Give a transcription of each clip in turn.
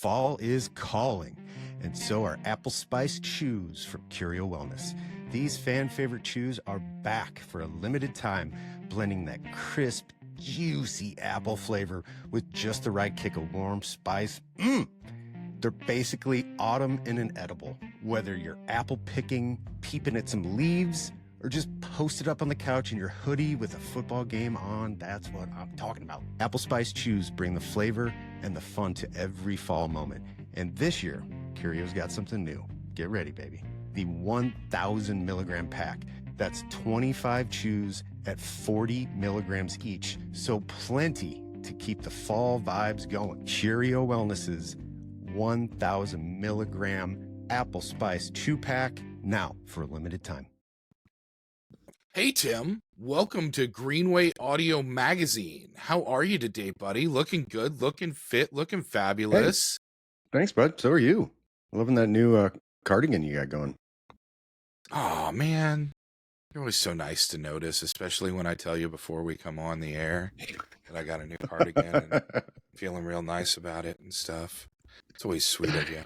fall is calling, and so are apple spice chews from Curio Wellness. These fan favorite chews are back for a limited time, blending that crisp, juicy apple flavor with just the right kick of warm spice. They're basically autumn in an edible. Whether you're apple picking, peeping at some leaves, or just posted up on the couch in your hoodie with a football game on, that's what I'm talking about. Apple Spice Chews bring the flavor and the fun to every fall moment. And this year, Curio's got something new. Get ready, baby. The 1,000 milligram pack. That's 25 chews at 40 milligrams each. So plenty to keep the fall vibes going. Curio Wellness's 1,000 milligram apple spice chew pack, now for a limited time. Hey, Tim. Welcome to Greenway Audio Magazine. How are you today, buddy? Looking good, looking fit, looking fabulous. Hey, thanks, bud. So are you. Loving that new cardigan you got going. Oh, man. You're always so nice to notice, especially when I tell you before we come on the air that I got a new cardigan and feeling real nice about it and stuff. It's always sweet of you.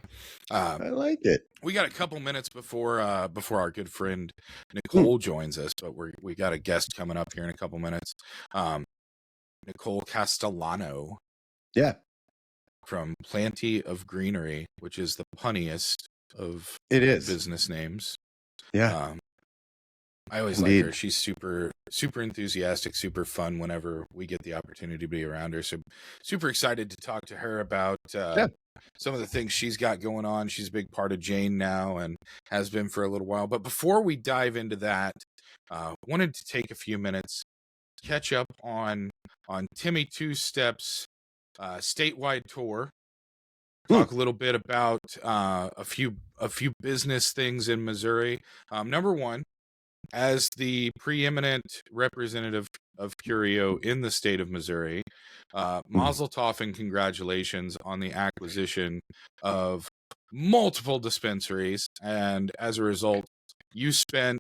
I like it. We got a couple minutes before our good friend Nicole joins us, but we got a guest coming up here in a couple minutes. Nicole Castellano. Yeah. From Planty of Greenery, which is the punniest of business names. Yeah. I always like her. She's super, super enthusiastic, super fun whenever we get the opportunity to be around her. So super excited to talk to her about some of the things she's got going on. She's a big part of JAINE now and has been for a little while. But before we dive into that, wanted to take a few minutes, catch up on Timmy Two Steps statewide tour. Talk a little bit about a few business things in Missouri. Number one, as the preeminent representative of Curio in the state of Missouri, mazel tov and congratulations on the acquisition of multiple dispensaries. And as a result, you spent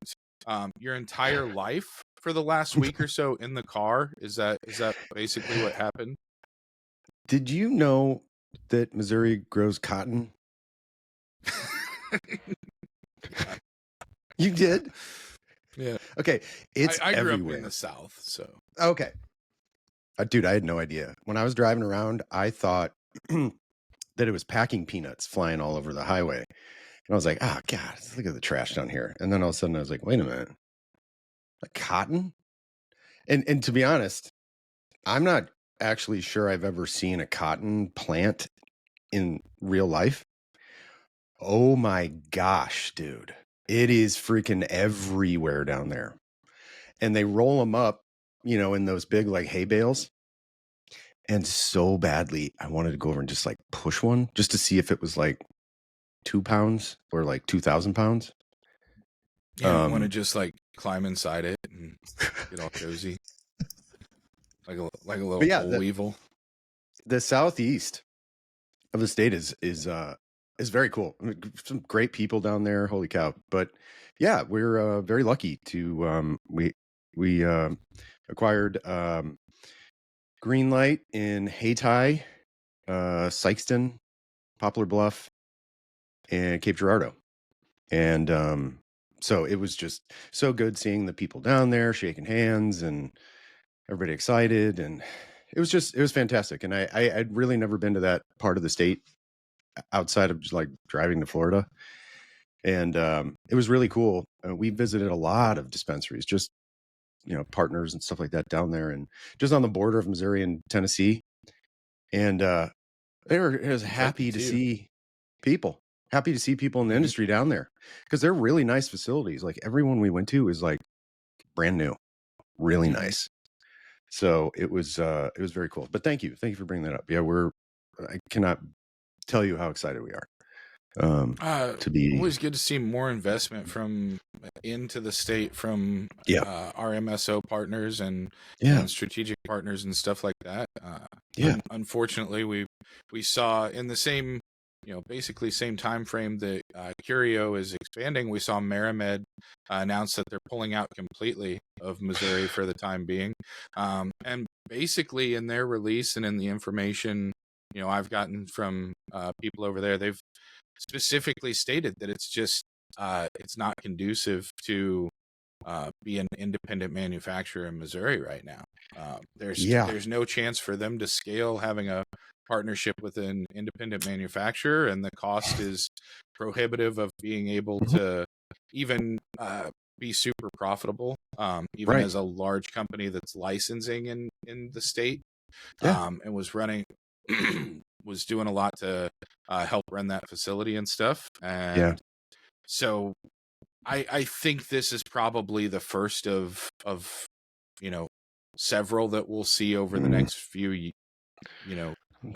your entire life for the last week or so in the car. Is that basically what happened? Did you know that Missouri grows cotton? You did? Yeah. Okay. It's I grew everywhere. up in the South, so. Okay. Dude, I had no idea. When I was driving around, I thought that it was packing peanuts flying all over the highway. And I was like, oh, God, look at the trash down here. And then all of a sudden I was like, wait a minute. Like cotton? And to be honest, I'm not actually sure I've ever seen a cotton plant in real life. Oh my gosh, dude. It is freaking everywhere down there. And they roll them up, in those big like hay bales. And so badly, I wanted to go over and just like push one just to see if it was like 2 pounds or like 2,000 pounds. Yeah, I want to just like climb inside it and get all cozy. Like a little boll weevil. The southeast of the state is very cool. I mean, some great people down there. Holy cow! But yeah, we're very lucky to we acquired Greenlight in Hayti, Sykeston, Poplar Bluff, and Cape Girardeau, and so it was just so good seeing the people down there shaking hands and everybody excited, and it was fantastic. And I'd really never been to that part of the state outside of just like driving to Florida. And it was really cool. We visited a lot of dispensaries, just, partners and stuff like that down there, and just on the border of Missouri and Tennessee. And they were happy to see people in the industry down there, because they're really nice facilities. Like everyone we went to was like brand new, really nice. So it was very cool. But thank you for bringing that up. Yeah, I cannot tell you how excited we are to be. Always good to see more investment from into the state from our MSO partners and strategic partners and stuff like that. Unfortunately, we saw in the same basically same time frame that Curio is expanding. We saw Maramed announce that they're pulling out completely of Missouri for the time being, and basically in their release and in the information I've gotten from people over there, they've specifically stated that it's not conducive to be an independent manufacturer in Missouri right now. There's no chance for them to scale having a partnership with an independent manufacturer, and the cost is prohibitive of being able to even be super profitable, even as a large company that's licensing in the state, and was doing a lot to help run that facility and stuff. And so I think this is probably the first of several that we'll see over the next few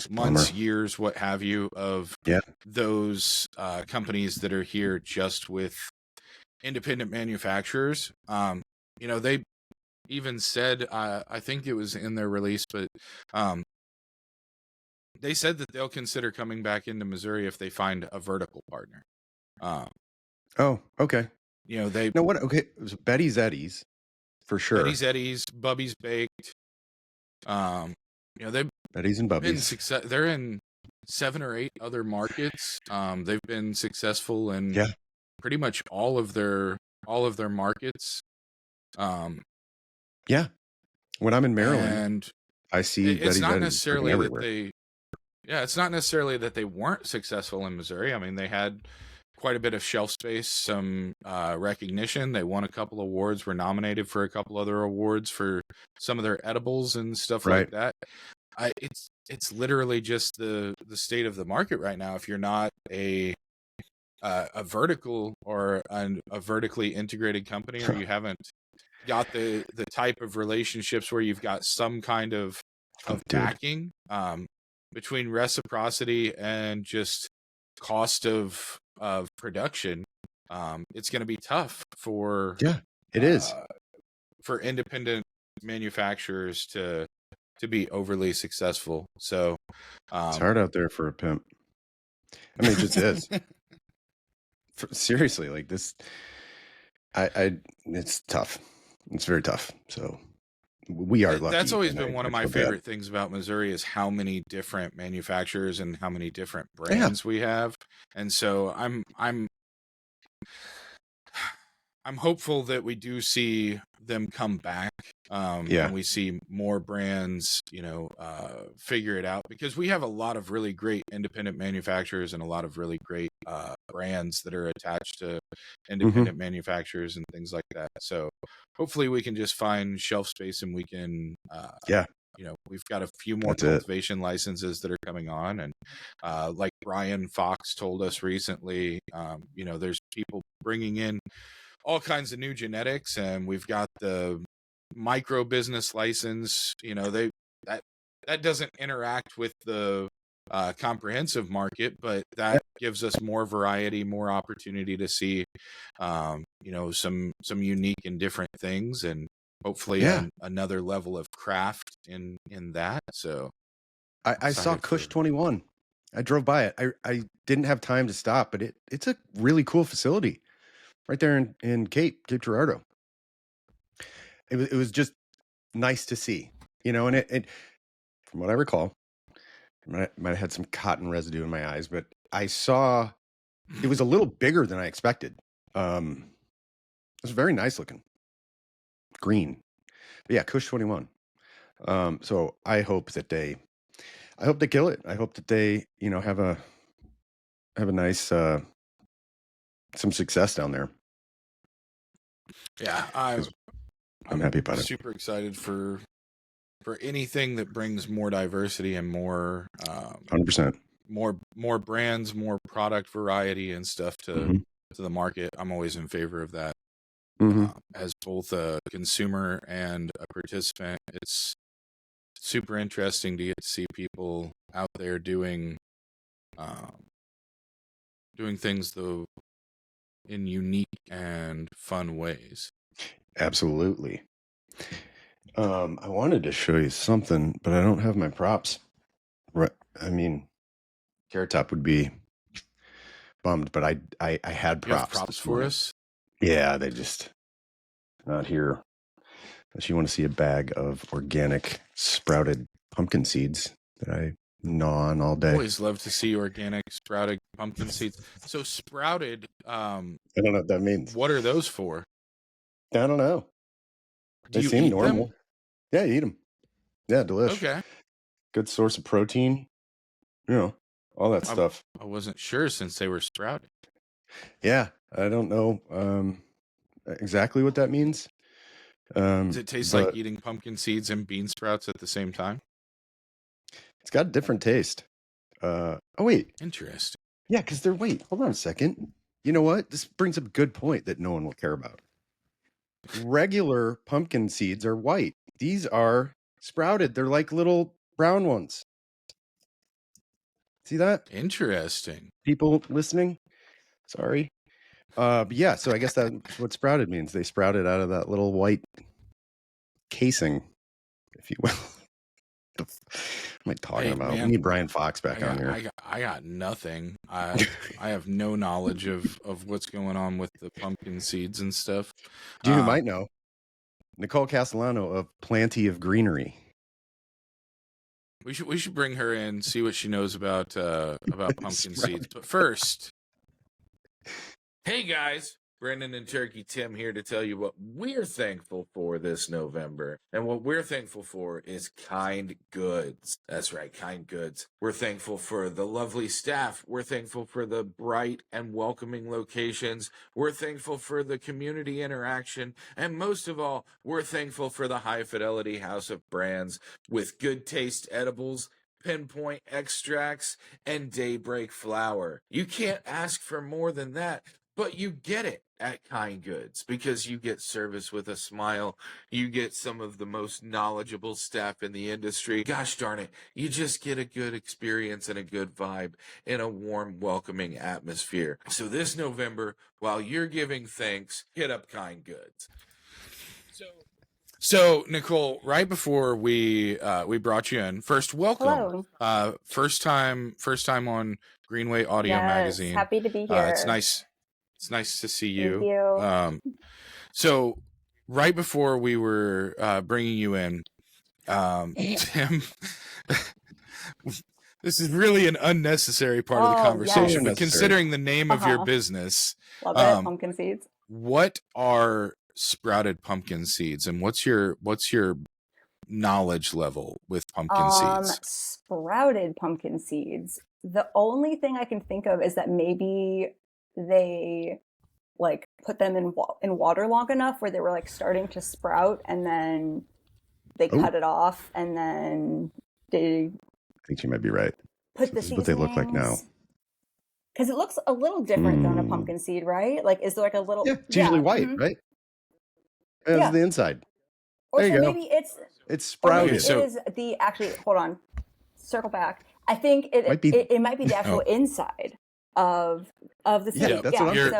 months, years, what have you, of those companies that are here just with independent manufacturers. They even said, I think it was in their release, but they said that they'll consider coming back into Missouri if they find a vertical partner. Oh, okay. They no what? Okay, it was Betty's Eddies for sure. Betty's Eddies, Bubby's Baked. They've Betty's and Bubby's. They're in 7 or 8 other markets. They've been successful in pretty much all of their markets. Yeah. When I'm in Maryland, and I see it's Betty's not Eddies necessarily everywhere. that they. Yeah, it's not necessarily that they weren't successful in Missouri. I mean, they had quite a bit of shelf space, some recognition. They won a couple awards, were nominated for a couple other awards for some of their edibles and stuff like that. It's literally just the state of the market right now. If you're not a vertical or a vertically integrated company, or you haven't got the type of relationships where you've got some kind of backing, between reciprocity and just cost of production, it's going to be tough for it is for independent manufacturers to be overly successful. So it's hard out there for a pimp. I mean, it just is. Seriously, like this, it's tough. It's very tough. So we are lucky. That's always been one of my favorite things about Missouri, is how many different manufacturers and how many different brands we have. And so I'm hopeful that we do see them come back, and we see more brands, figure it out, because we have a lot of really great independent manufacturers and a lot of really great brands that are attached to independent manufacturers and things like that. So hopefully we can just find shelf space, and we can, we've got a few more cultivation licenses that are coming on. And like Brian Fox told us recently, there's people bringing in all kinds of new genetics, and we've got the micro business license. That doesn't interact with the comprehensive market, but that gives us more variety, more opportunity to see, some unique and different things, and hopefully another level of craft in that. So I saw Kush 21. I drove by it. I didn't have time to stop, but it's a really cool facility right there in Cape Girardeau. It was just nice to see, and it from what I recall, I might have had some cotton residue in my eyes, but I saw it was a little bigger than I expected. It was very nice looking, green. But yeah, Kush 21. So I hope they kill it. I hope that they, have a nice some success down there. Yeah, I'm happy about it. Super excited for anything that brings more diversity and more 100%. more brands, more product variety and stuff to the market. I'm always in favor of that. As both a consumer and a participant, it's super interesting to get to see people out there doing things though in unique and fun ways. Absolutely. I wanted to show you something, but I don't have my props. Right. I mean, Carrot Top would be bummed, but I had props. You have props for us? Yeah, they just not here. Unless you want to see a bag of organic sprouted pumpkin seeds that I gnawing all day. Always love to see organic sprouted pumpkin seeds. So sprouted, I don't know what that means. What are those for? I don't know. Do they you seem eat normal. them? Yeah, you eat them. Yeah, delish. Okay. Good source of protein. You know, all that stuff. I wasn't sure since they were sprouted. Yeah, I don't know exactly what that means. Does it taste like eating pumpkin seeds and bean sprouts at the same time? It's got a different taste. Oh, wait. Interesting. Yeah, because hold on a second. You know what? This brings up a good point that no one will care about. Regular pumpkin seeds are white. These are sprouted. They're like little brown ones. See that? Interesting. People listening? Sorry. But yeah, so I guess that's what sprouted means. They sprouted out of that little white casing, if you will. What am I talking about? Man, we need Brian Fox back on here. I got nothing. I have no knowledge of what's going on with the pumpkin seeds and stuff. Do you might know? Nicole Castellano of Planty of Greenery. We should bring her in, see what she knows about pumpkin seeds. But first, hey guys, Brendan and Turkey Tim here to tell you what we're thankful for this November. And what we're thankful for is Kind Goods. That's right, Kind Goods. We're thankful for the lovely staff. We're thankful for the bright and welcoming locations. We're thankful for the community interaction. And most of all, we're thankful for the high fidelity house of brands with good taste edibles, pinpoint extracts, and daybreak flower. You can't ask for more than that. But you get it at Kind Goods because you get service with a smile. You get some of the most knowledgeable staff in the industry. Gosh darn it, you just get a good experience and a good vibe in a warm, welcoming atmosphere. So this November, while you're giving thanks, hit up Kind Goods. So Nicole, right before we brought you in, first welcome. Hello. First time on Greenway Audio Magazine. Happy to be here. It's nice. It's nice to see you. Thank you. So right before we were bringing you in, Tim, this is really an unnecessary part of the conversation, but considering the name of your business, love it, pumpkin seeds. What are sprouted pumpkin seeds, and what's your knowledge level with pumpkin seeds? Sprouted pumpkin seeds. The only thing I can think of is that maybe they like put them in water long enough where they were like starting to sprout, and then they cut it off, and then they. I think you might be right. Put the seeds. What they look like now. Because it looks a little different than a pumpkin seed, right? Like, is there like a little? Yeah, it's usually white, right? As the inside. Or there so you go. Maybe it's sprouted. It is the actually. Hold on, circle back. I think it might be the actual inside of the seed. Yeah, that's what I'm saying.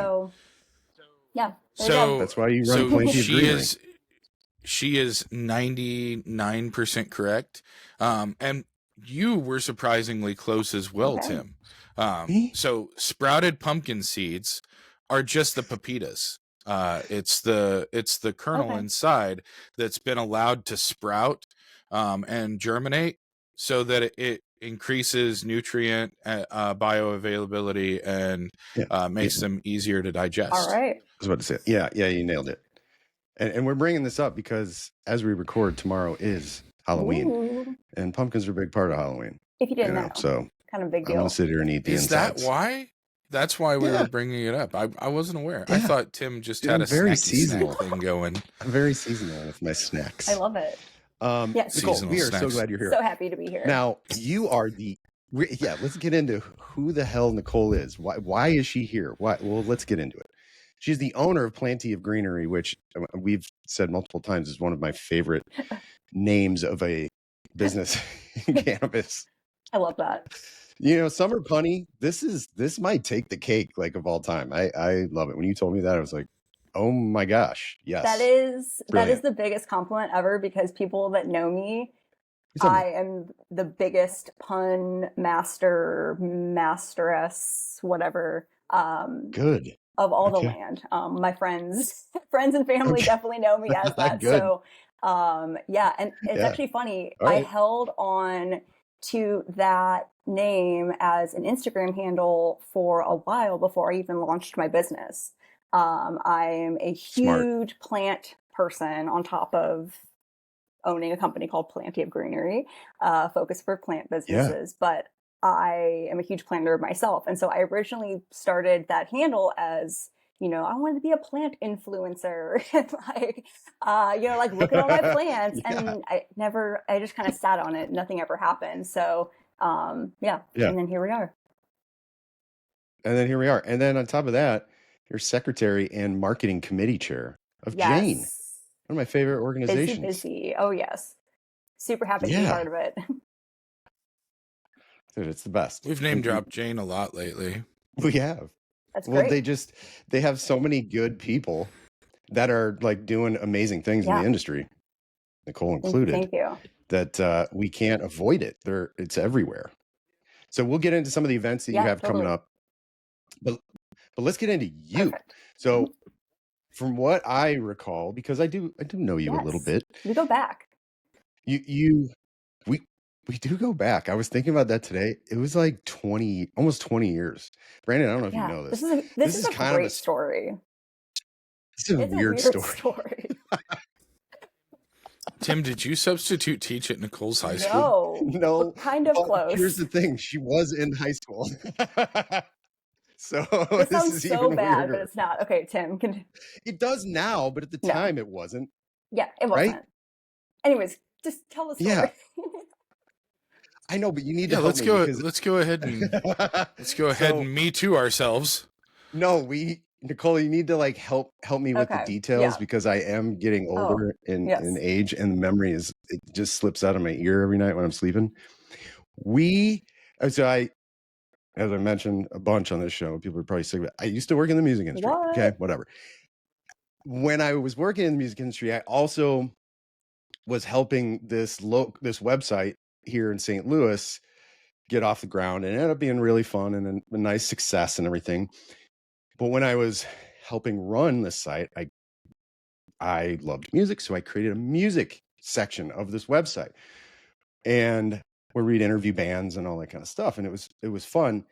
So that's why you run Planty of Greenery. She is 99% correct, and you were surprisingly close as well, Tim. So sprouted pumpkin seeds are just the pepitas. It's the kernel inside that's been allowed to sprout and germinate, so that it increases nutrient bioavailability and makes them easier to digest. All right. I was about to say, yeah, you nailed it. And we're bringing this up because as we record, tomorrow is Halloween, and pumpkins are a big part of Halloween. If you didn't know, so kind of big deal. I'm gonna sit here and eat the insides. Is that why? That's why we were bringing it up. I wasn't aware. I thought Tim just had a very seasonal thing going. I'm very seasonal with my snacks. I love it. Nicole, we are so glad you're here. So happy to be here. Now, you are let's get into who the hell Nicole is. Why is she here? Well, let's get into it. She's the owner of Planty of Greenery, which we've said multiple times is one of my favorite names of a business in cannabis. I love that. Summer Punny, this might take the cake, like, of all time. I love it. When you told me that, I was like, oh my gosh, yes. That is the biggest compliment ever, because people that know me, I am the biggest pun masteress, whatever. Good. Of all the land. My friends and family definitely know me as that. Good. So, and it's actually funny. Right. I held on to that name as an Instagram handle for a while before I even launched my business. I am a huge plant person on top of owning a company called Planty of Greenery, focused for plant businesses. But I am a huge planter myself. And so I originally started that handle as, I wanted to be a plant influencer and look at all my plants. And I just kind of sat on it. Nothing ever happened. So, And then here we are. And then on top of that, you're secretary and marketing committee chair of JAINE, one of my favorite organizations. Busy. Oh, yes. Super happy to be part of it. Dude, it's the best. We've name dropped JAINE a lot lately. We have. That's great. Well, they have so many good people that are like doing amazing things in the industry, Nicole included. Thank you. That we can't avoid it. It's everywhere. So we'll get into some of the events that you have coming up. But let's get into you. Perfect. So from what I recall, because I do know you a little bit. We go back. We do go back. I was thinking about that today. It was like almost 20 years. Brandon, I don't know if you know this. This is a kind great story. It's a weird story. Tim, did you substitute teach at Nicole's high school? No. Kind of close. Here's the thing. She was in high school. So this sounds is so even bad, weirder. but it's not. Okay, Tim. It does now, but at the time it wasn't. Yeah, it wasn't. Right? Anyways, just tell the story. Yeah. I know, but you need to help let's me go. because... Let's go ahead and me too ourselves. No, Nicole, you need to like help me with the details because I am getting older in age, and the memory it just slips out of my ear every night when I'm sleeping. As I mentioned a bunch on this show, people are probably sick of it. I used to work in the music industry. What? Okay, whatever. When I was working in the music industry, I also was helping this website here in St. Louis get off the ground, and it ended up being really fun and a nice success and everything. But when I was helping run this site, I loved music, so I created a music section of this website, and where we'd interview bands and all that kind of stuff, and it was fun.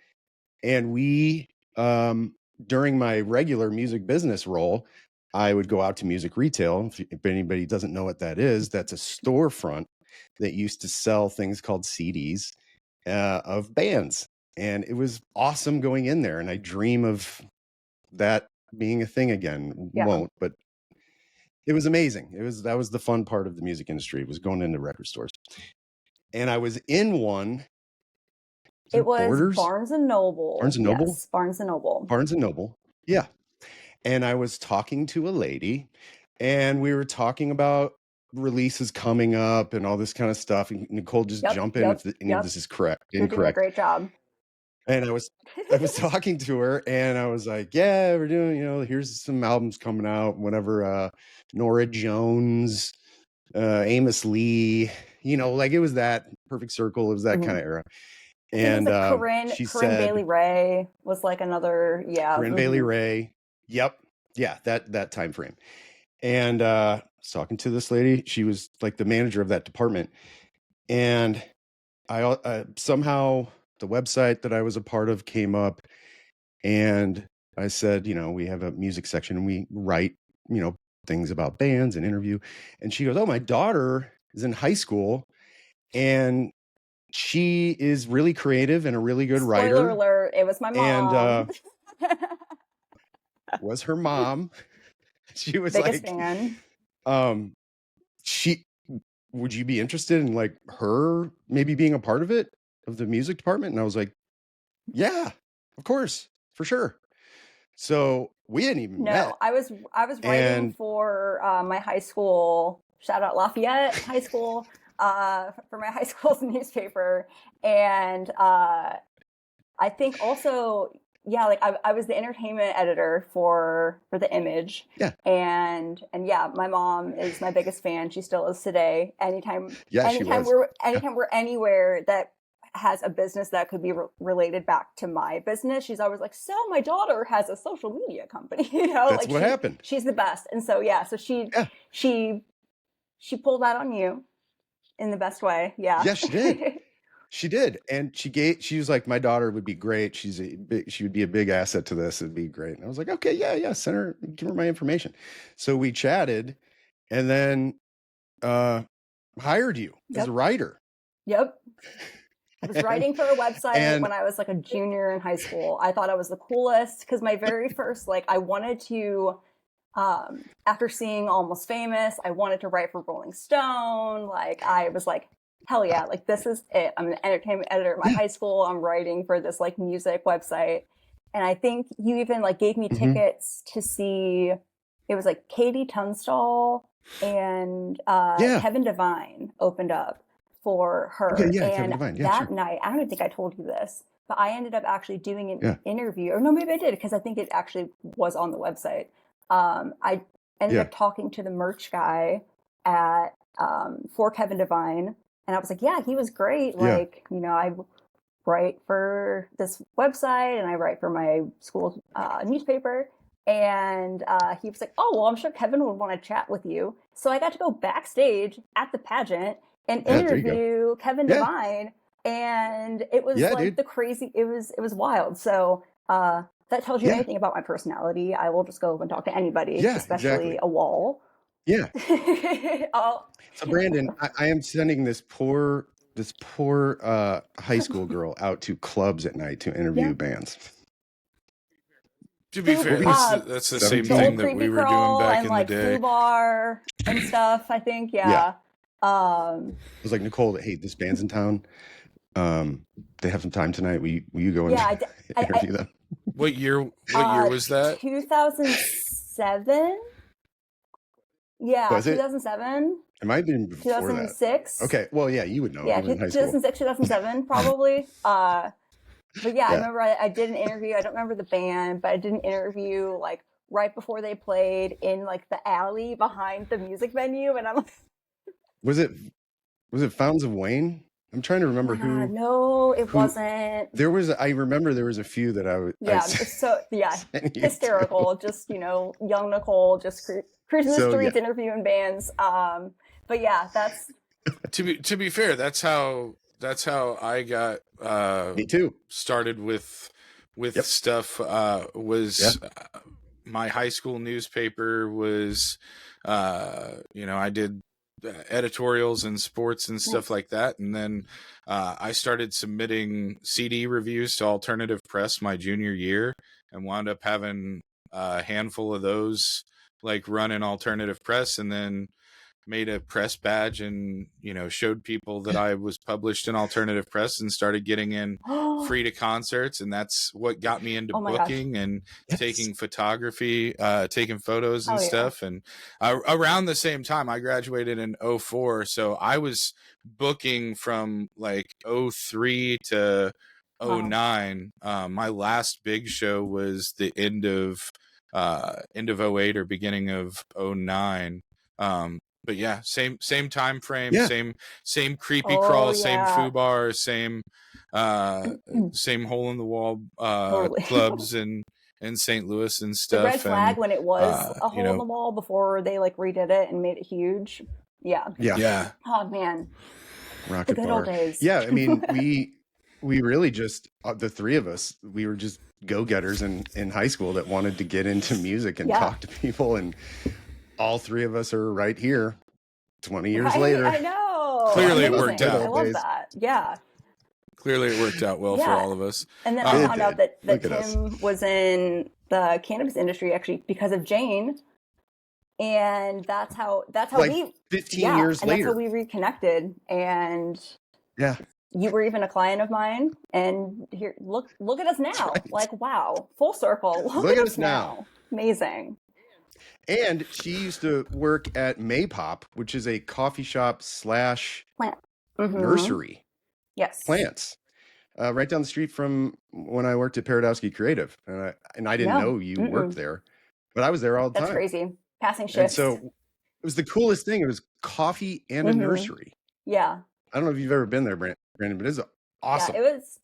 And we during my regular music business role, I would go out to music retail. If anybody doesn't know what that is, that's a storefront that used to sell things called CDs of bands. And it was awesome going in there. And I dream of that being a thing again. Won't, but it was amazing. That was the fun part of the music industry, was going into record stores. And I was in one. It was Borders? Barnes and Noble. Barnes and Noble? Yes, Barnes and Noble. Barnes and Noble. Yeah. And I was talking to a lady, and we were talking about releases coming up and all this kind of stuff. And Nicole, just jump in if any of this is correct. You're doing a great job. And I was talking to her, and I was like, yeah, we're doing, here's some albums coming out, whatever, Nora Jones, Amos Lee, it was that Perfect Circle. It was that kind of era. And Corinne Bailey Ray was like another, Corinne Bailey Ray. Yep. Yeah. That time frame. And I was talking to this lady. She was like the manager of that department. And I somehow the website that I was a part of came up, and I said, we have a music section and we write, things about bands and interview. And she goes, oh, my daughter is in high school, and she is really creative and a really good writer. Spoiler alert, it was my mom. And was her mom. She was biggest like, fan. Would you be interested in like her maybe being a part of it, of the music department? And I was like, yeah, of course, for sure. So we hadn't even met. I was writing for my high school, shout out Lafayette High School, for my high school's newspaper. And I think also, I was the entertainment editor for the Image. Yeah. And my mom is my biggest fan. She still is today. Anytime we're anywhere that has a business that could be related back to my business, she's always like, so my daughter has a social media company, That's what happened. She's the best. And so, she pulled that on you in the best way. Yeah. Yes, she did. She did, and she was like, my daughter would be great. She would be a big asset to this. It'd be great. And I was like, okay, yeah, send her, give her my information. So we chatted, and then hired you as a writer. Yep. I was writing for a website when I was like a junior in high school. I thought I was the coolest because my very first, like, I wanted to, after seeing Almost Famous, I wanted to write for Rolling Stone. Like, I was like, hell yeah, like, this is it. I'm an entertainment editor at my high school. I'm writing for this like music website. And I think you even like gave me tickets to see, it was like Katie Tunstall and Kevin Devine opened up for her. Okay, and that night, I don't even think I told you this, but I ended up actually doing an interview, or no, maybe I did, because I think it actually was on the website. I ended up talking to the merch guy at for Kevin Devine, and I was like, yeah, he was great. Like, you know, I write for this website and I write for my school newspaper. And he was like, oh, well, I'm sure Kevin would want to chat with you. So I got to go backstage at the pageant and interview Kevin Devine. And it was like the crazy, it was wild. So that tells you anything about my personality. I will just go and talk to anybody, especially a wall. Yeah. So Brandon, I am sending this poor high school girl out to clubs at night to interview bands. To be fair, that's the same thing that we were doing back in the day. Foo Bar and stuff, I think. I was like, Nicole, hey, this band's in town. They have some time tonight. Will you go and interview them? What year was that? 2007. Yeah, was it? 2007. It might have been before 2006. That. Okay, well, yeah, you would know. Yeah, 2006, 2007, probably. But yeah, I remember I did an interview. I don't remember the band, but I did an interview like right before they played in like the alley behind the music venue, and I'm like, was it Fountains of Wayne? I'm trying to remember who. No, it wasn't. I remember there was a few that I was. Yeah, hysterical. Just, you know, young Nicole just cruising the streets, interviewing bands. But yeah, that's. To be fair, that's how I got me too started with stuff. My high school newspaper was I did editorials and sports and stuff like that, and then I started submitting CD reviews to alternative press my junior year and wound up having a handful of those like run in alternative press, and then made a press badge and, you know, showed people that I was published in alternative press and started getting in free to concerts. And that's what got me into booking and taking photography, taking photos and stuff. And around the same time, I graduated in 2004. So I was booking from like 2003 to 2009. My last big show was the end of 2008 or beginning of 2009. But yeah, same time frame, same creepy crawl, same foo bar, same hole in the wall clubs in St. Louis and stuff. The Red Flag, when it was a hole in the wall before they like redid it and made it huge. Yeah. Oh man, Rocket the good bar. old days. Yeah, I mean we really just the three of us, we were just go-getters in high school that wanted to get into music and talk to people, and all three of us are right here 20 years later. I know. Clearly it worked out. I love that. Yeah. Clearly it worked out well for all of us. And then I found out that Tim was in the cannabis industry actually because of JAINE. And that's how like we 15 years later. And that's how we reconnected. And you were even a client of mine. And here, look at us now. Right. Like, wow, full circle. Look at us now. Amazing. And she used to work at Maypop, which is a coffee shop / plant nursery. Yes. Plants. Right down the street from when I worked at Paradowski Creative. And I didn't know you worked there, but I was there all the time. That's crazy. Passing shifts. And so it was the coolest thing. It was coffee and a nursery. Yeah. I don't know if you've ever been there, Brandon, but it's awesome. Yeah, it was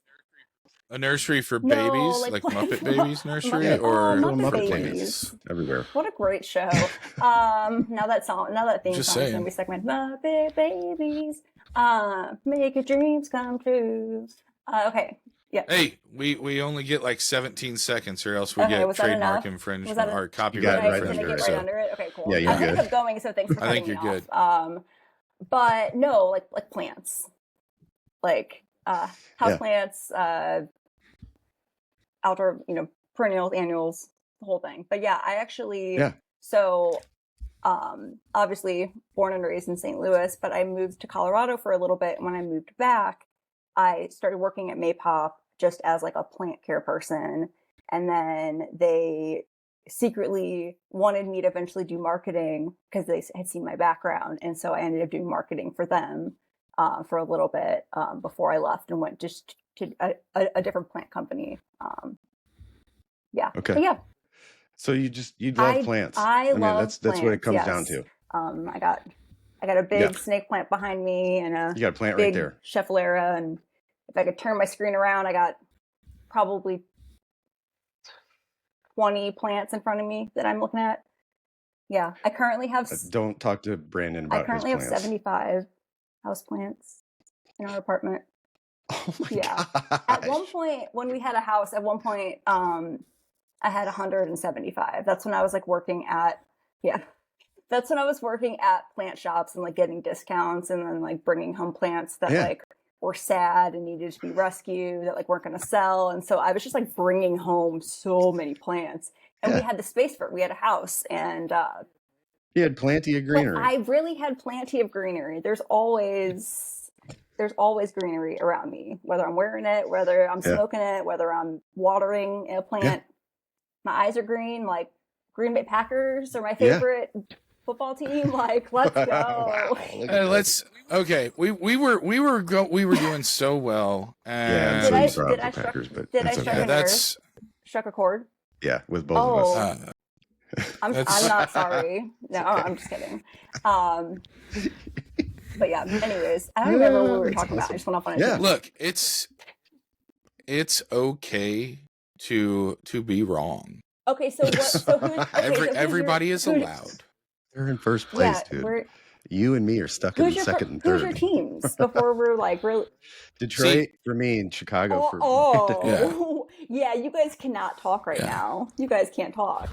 a nursery for babies, like Muppet Babies nursery, or Muppet Babies everywhere. What a great show! Now that theme song is gonna be segment Muppet Babies. Make your dreams come true. Okay. Yeah. Hey, we only get like 17 seconds, or else we Okay, get was that trademark enough? infringement or You copyright got it right Did I under get it. right infringement. So under it? Okay, cool. Yeah, I you're was gonna good. keep going, so thanks for I cutting think me you're off. good. But no, like plants, like house plants, outdoor, perennials, annuals, the whole thing. But yeah, I actually so obviously born and raised in St. Louis, but I moved to Colorado for a little bit. And when I moved back, I started working at Maypop just as like a plant care person. And then they secretly wanted me to eventually do marketing because they had seen my background. And so I ended up doing marketing for them for a little bit before I left and went just to a different plant company. Yeah. Okay. But yeah. So you love plants. I mean, love that's plants, what it comes yes. down to. I got a big snake plant behind me and You got a plant big right there. Schefflera, and if I could turn my screen around, I got probably 20 plants in front of me that I'm looking at. Yeah, I currently have. Don't talk to Brandon about his plants. I currently have 75 house plants in our apartment. Oh my gosh. At one point, when we had a house, I had 175. That's when I was like working at. That's when I was working at plant shops and like getting discounts and then like bringing home plants that like were sad and needed to be rescued that like weren't going to sell. And so I was just like bringing home so many plants, and we had the space for it. We had a house, and you had Planty of Greenery. I really had Planty of Greenery. There's always greenery around me, whether I'm wearing it, whether I'm smoking it, whether I'm watering a plant. My eyes are green. Like Green Bay Packers are my favorite football team. Like, let's go. Okay. We were doing so well. And did I struck a chord? Yeah, with both of us. I'm not sorry. No, I'm just kidding. But yeah. Anyways, I don't remember what we were talking about. I just went off on a Look, it's okay to be wrong. Okay, so everybody is allowed. They're in first place, dude. You and me are stuck in second and third. Who's your teams before we're like really? Detroit for me and Chicago for yeah. You guys cannot talk right now. You guys can't talk.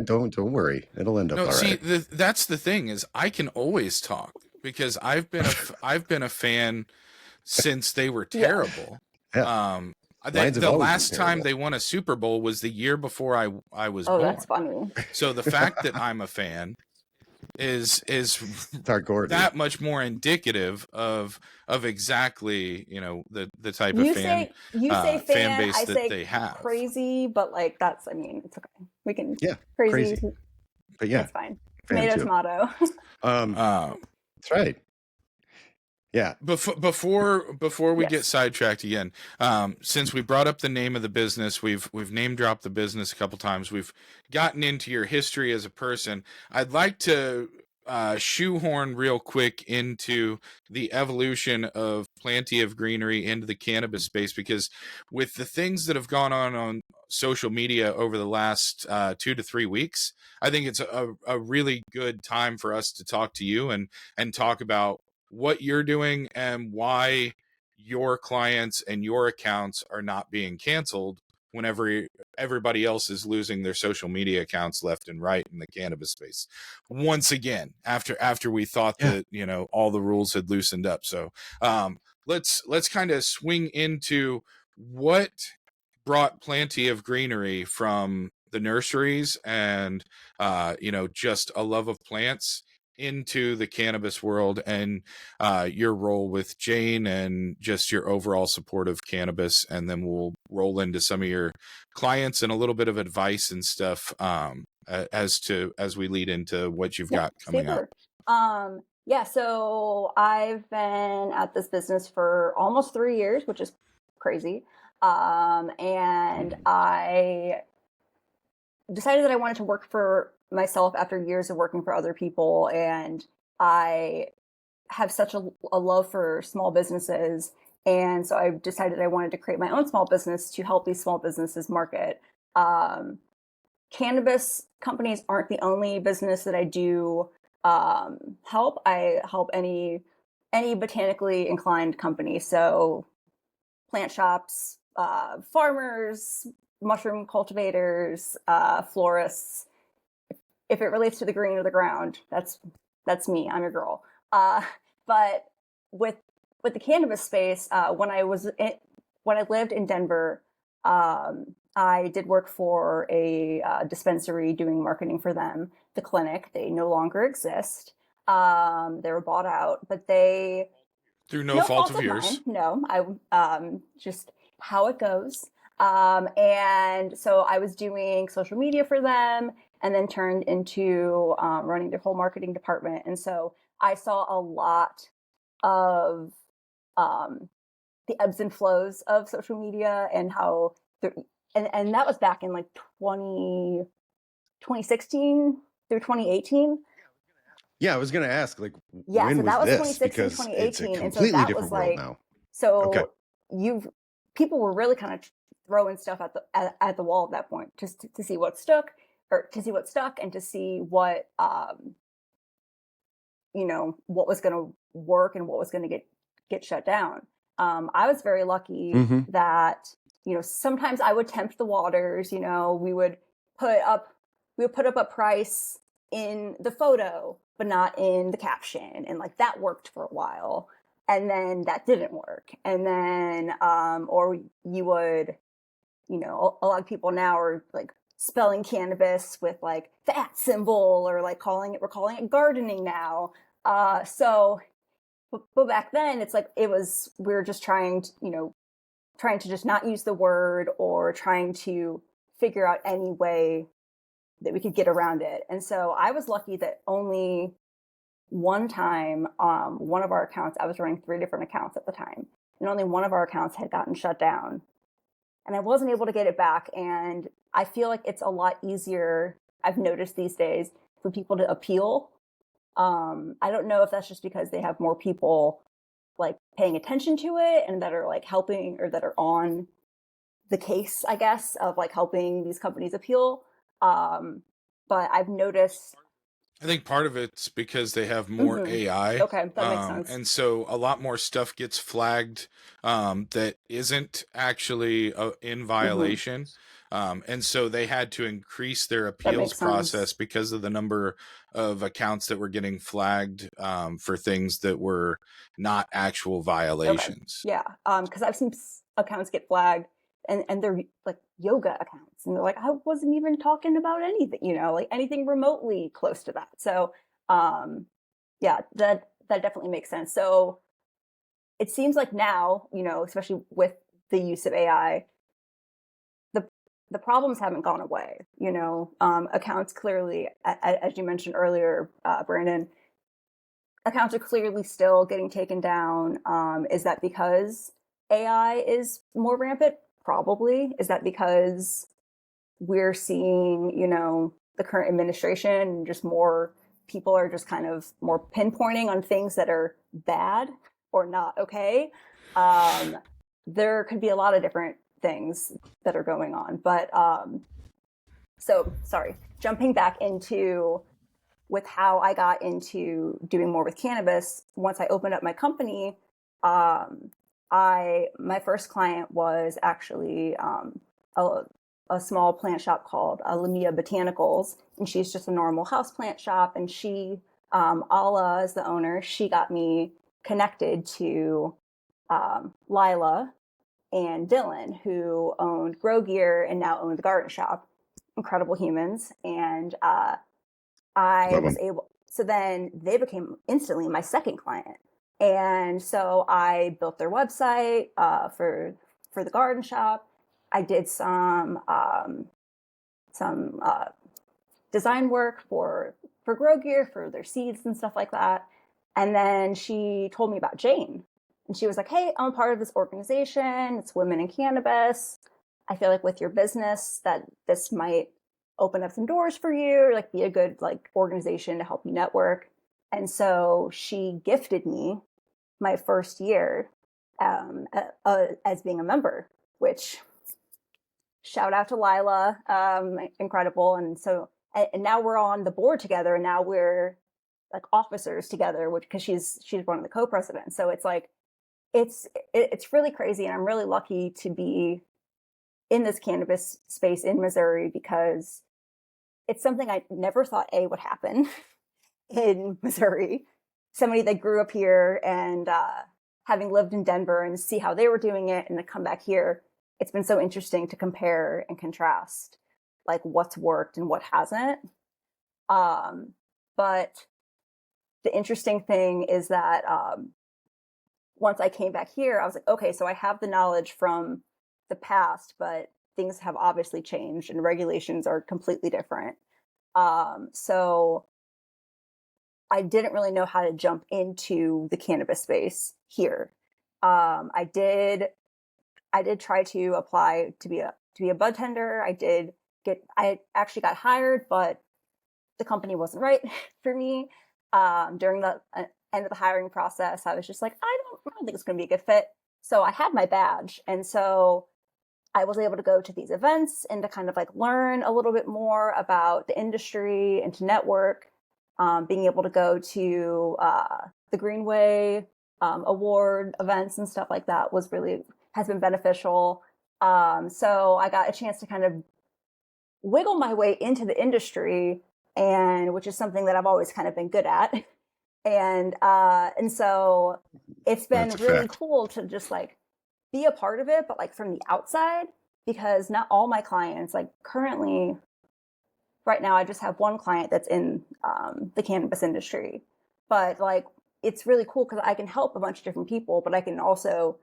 Don't worry, it'll end up all right. That's the thing is I can always talk because I've been a fan since they were terrible. The last time they won a Super Bowl was the year before I was born. That's funny. So the fact that I'm a fan is that much more indicative of exactly the type of fan base that they have. Crazy, but like it's okay. We can crazy. But that's fine. Tomato. That's right. Yeah. Before we get sidetracked again, since we brought up the name of the business, we've name dropped the business a couple times. We've gotten into your history as a person. I'd like to shoehorn real quick into the evolution of Planty of Greenery into the cannabis space, because with the things that have gone on social media over the last 2 to 3 weeks, I think it's a really good time for us to talk to you and talk about what you're doing and why your clients and your accounts are not being canceled whenever everybody else is losing their social media accounts left and right in the cannabis space. Once again, after we thought that, all the rules had loosened up. So let's kind of swing into what brought Planty of Greenery from the nurseries and, just a love of plants into the cannabis world, and your role with JAINE and just your overall support of cannabis. And then we'll roll into some of your clients and a little bit of advice and stuff as we lead into what you've got coming up. So I've been at this business for almost 3 years, which is crazy. And I decided that I wanted to work for myself after years of working for other people, and I have such a love for small businesses, and so I decided I wanted to create my own small business to help these small businesses market. Cannabis companies aren't the only business that I do help. I help any any botanically inclined company. So plant shops, farmers, mushroom cultivators, florists. If it relates to the green or the ground, that's me. I'm your girl. But with the cannabis space, when I lived in Denver, I did work for a dispensary doing marketing for them. The clinic, they no longer exist. They were bought out, but they through no fault of yours. Mine. No, I just how it goes. And so I was doing social media for them, and then turned into running their whole marketing department. And so I saw a lot of the ebbs and flows of social media and how and that was back in like 2016 through 2018. Yeah, I was going to ask, like, yeah, when so that was this? 2016, Because 2018, it's a and so completely that different was world like now. so Okay. people were really kind of throwing stuff at the wall at that point, just to see what stuck, and to see what what was going to work and what was going to get shut down. I was very lucky that sometimes I would tempt the waters. We would put up a price in the photo, but not in the caption, and like that worked for a while, and then that didn't work, and then or you would, a lot of people now are like spelling cannabis with like the @ symbol, or like we're calling it gardening now. So but back then it's like we were just trying to just not use the word, or trying to figure out any way that we could get around it. And so I was lucky that only one time, one of our accounts, I was running 3 different accounts at the time, and only one of our accounts had gotten shut down, and I wasn't able to get it back. And I feel like it's a lot easier, I've noticed these days, for people to appeal. I don't know if that's just because they have more people like paying attention to it and that are like helping, or that are on the case, I guess, of like helping these companies appeal. But I've noticed, I think part of it's because they have more AI. Okay, that makes sense. And so a lot more stuff gets flagged that isn't actually in violation. And so they had to increase their appeals process because of the number of accounts that were getting flagged for things that were not actual violations. Okay. Yeah, because I've seen accounts get flagged, and they're like yoga accounts, and they're like, I wasn't even talking about anything, like anything remotely close to that. So yeah, that definitely makes sense. So it seems like now, especially with the use of AI, the problems haven't gone away. Accounts clearly, as you mentioned earlier, Brandon, accounts are clearly still getting taken down. Is that because AI is more rampant? Probably. Is that because we're seeing, the current administration, just more people are just kind of more pinpointing on things that are bad or not okay? There could be a lot of different things that are going on. But so sorry, jumping back into with how I got into doing more with cannabis. Once I opened up my company, my first client was actually a small plant shop called Lamia Botanicals, and she's just a normal houseplant shop. And she, Ala is the owner. She got me connected to Lila and Dylan, who owned Grow Gear and now own the garden shop. Incredible humans. And I was able, so then they became instantly my second client. And so I built their website for the garden shop. I did some design work for Grow Gear, for their seeds and stuff like that. And then she told me about JAINE. And she was like, hey, I'm a part of this organization. It's Women in Cannabis. I feel like with your business that this might open up some doors for you, or like be a good like organization to help you network. And so she gifted me my first year as being a member, which shout out to Lila, incredible. And so, and now we're on the board together, and now we're like officers together, which because she's one of the co-presidents. So it's like it's really crazy, and I'm really lucky to be in this cannabis space in Missouri because it's something I never thought would happen in Missouri. Somebody that grew up here and having lived in Denver and see how they were doing it and to come back here, it's been so interesting to compare and contrast like what's worked and what hasn't. But the interesting thing is that once I came back here, I was like, okay, so I have the knowledge from the past, but things have obviously changed and regulations are completely different. So I didn't really know how to jump into the cannabis space here. I did try to apply to be a bud tender. I actually got hired, but the company wasn't right for me. During the end of the hiring process, I was just like, I don't think it's going to be a good fit. So I had my badge, and so I was able to go to these events and to kind of like learn a little bit more about the industry and to network. Being able to go to the Greenway award events and stuff like that has been beneficial. So I got a chance to kind of wiggle my way into the industry, and which is something that I've always kind of been good at. And so it's been really cool to just like be a part of it, but like from the outside, because not all my clients, like currently right now, I just have one client that's in the cannabis industry, but like, it's really cool because I can help a bunch of different people, but I can also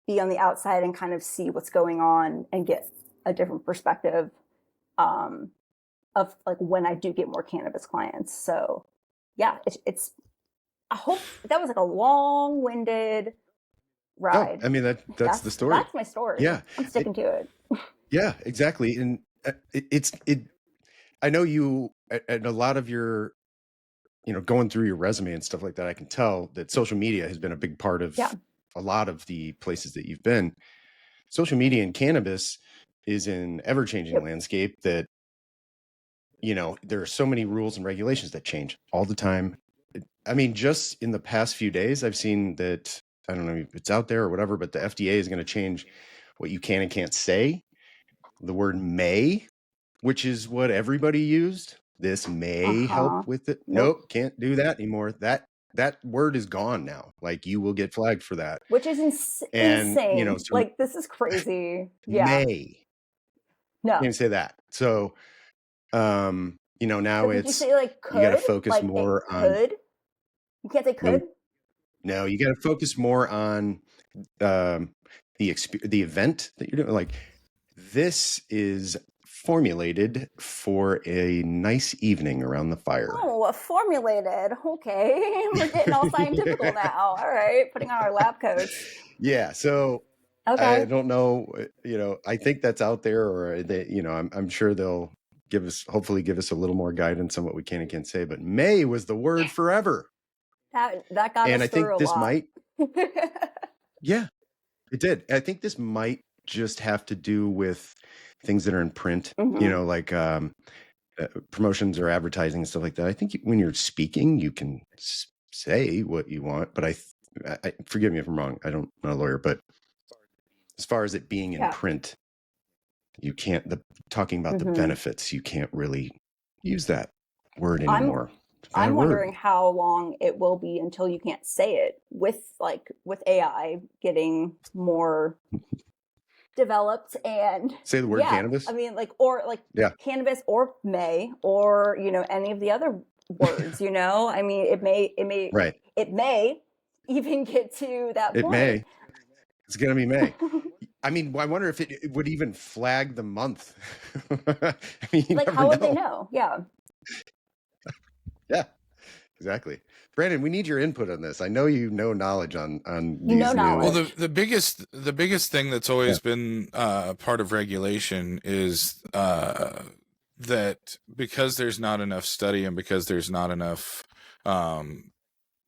be on the outside and kind of see what's going on and get a different perspective of like when I do get more cannabis clients. So yeah, I hope that was like a long-winded ride. No, I mean, that's the story. That's my story. Yeah. I'm sticking to it. Yeah, exactly. And I know you, and a lot of your, going through your resume and stuff like that, I can tell that social media has been a big part of a lot of the places that you've been. Social media and cannabis is an ever-changing landscape that, there are so many rules and regulations that change all the time. I mean, just in the past few days, I've seen that, I don't know if it's out there or whatever, but the FDA is going to change what you can and can't say. The word may, which is what everybody used. This may help with it. Nope, can't do that anymore. That word is gone now. Like, you will get flagged for that. Which is insane. So like, this is crazy. Yeah. May. No. Can't say that. So, now it's, you say like could? You got to focus like more on. Could? You can't say could? No, you got to focus more on the event that you're doing. Like, this is formulated for a nice evening around the fire. Oh, formulated. Okay. We're getting all scientific now. All right. Putting on our lab coats. Yeah. So I don't know, I think that's out there, or they, I'm sure they'll hopefully give us a little more guidance on what we can and can't say, but May was the word forever. That got and us through a lot. And I think this might, yeah, it did. I think this might just have to do with things that are in print, like promotions or advertising and stuff like that. I think when you're speaking, you can say what you want, but I forgive me if I'm wrong. I'm not a lawyer, but as far as it being in print, you can't, talking about the benefits, you can't really use that word anymore. I'm wondering how long it will be until you can't say it with AI getting more developed and say the word cannabis. I mean, cannabis or may, or, any of the other words, I mean, it may even get to that point. It may. It's going to be May. I mean, I wonder if it would even flag the month. I mean, like, how would they know? Yeah. Yeah, exactly. Brandon, we need your input on this. I know you know knowledge on these knowledge. Well, the biggest thing that's always been part of regulation is that because there's not enough study and because there's not enough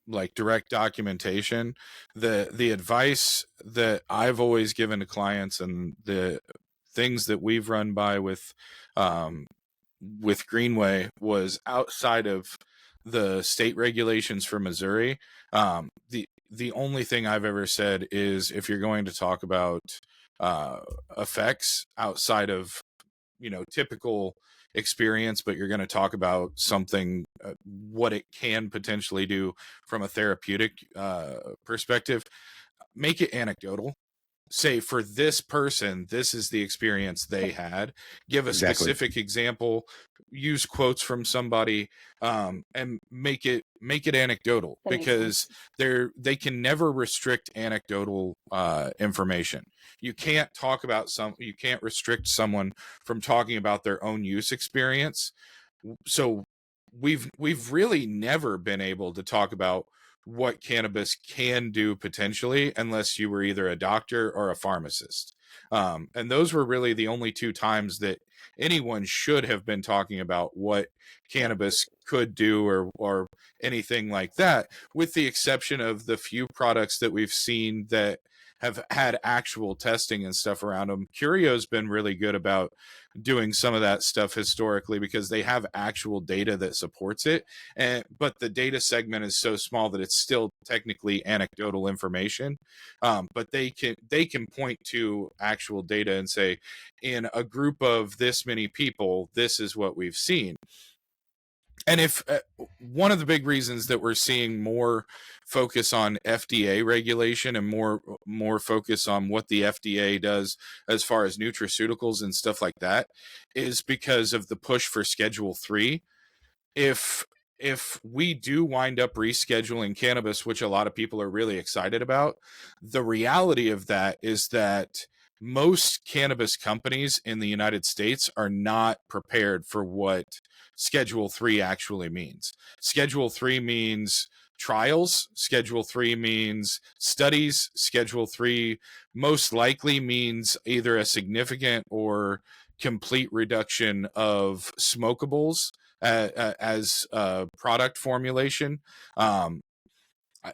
like direct documentation, the advice that I've always given to clients and the things that we've run by with Greenway was outside of the state regulations for Missouri. The only thing I've ever said is if you're going to talk about effects outside of typical experience, but you're going to talk about something, what it can potentially do from a therapeutic perspective, make it anecdotal. Say for this person, this is the experience they had. Give a specific example, use quotes from somebody, and make it anecdotal, because they can never restrict anecdotal information. You can't restrict someone from talking about their own use experience. So we've really never been able to talk about what cannabis can do potentially unless you were either a doctor or a pharmacist. And those were really the only two times that anyone should have been talking about what cannabis could do or anything like that, with the exception of the few products that we've seen that have had actual testing and stuff around them. Curio's been really good about doing some of that stuff historically because they have actual data that supports it, but the data segment is so small that it's still technically anecdotal information, but they can point to actual data and say, in a group of this many people, this is what we've seen. And if one of the big reasons that we're seeing more focus on FDA regulation and more focus on what the FDA does as far as nutraceuticals and stuff like that is because of the push for Schedule 3. If we do wind up rescheduling cannabis, which a lot of people are really excited about, the reality of that is that most cannabis companies in the United States are not prepared for what Schedule 3 actually means. Schedule 3 means trials. Schedule 3 means studies. Schedule 3 most likely means either a significant or complete reduction of smokables as product formulation.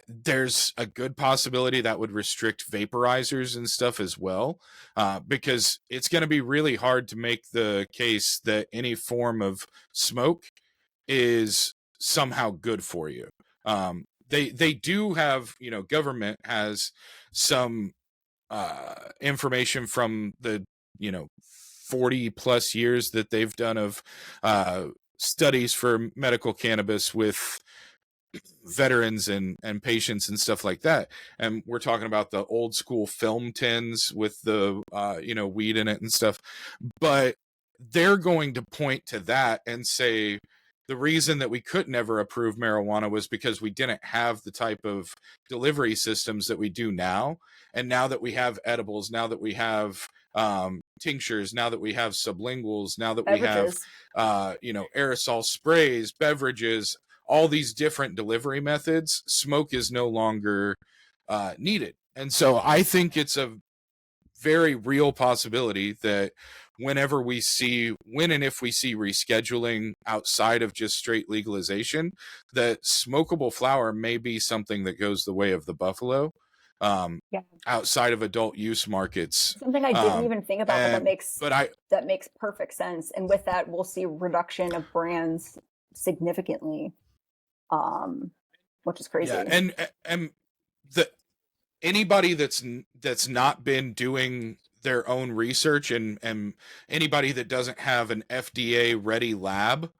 There's a good possibility that would restrict vaporizers and stuff as well, because it's going to be really hard to make the case that any form of smoke is somehow good for you. They do have, government has some information from the 40 plus years that they've done of studies for medical cannabis with veterans and patients and stuff like that. And we're talking about the old school film tins with the weed in it and stuff. But they're going to point to that and say the reason that we could never approve marijuana was because we didn't have the type of delivery systems that we do now. And now that we have edibles, now that we have tinctures, now that we have sublinguals, now that beverages. we have aerosol sprays, beverages, all these different delivery methods, smoke is no longer needed. And so I think it's a very real possibility that when and if we see rescheduling outside of just straight legalization, that smokable flower may be something that goes the way of the buffalo. Outside of adult use markets. Something I didn't even think about, that makes perfect sense. And with that, we'll see reduction of brands significantly, which is crazy. Yeah, and anybody that's not been doing their own research and anybody that doesn't have an FDA ready lab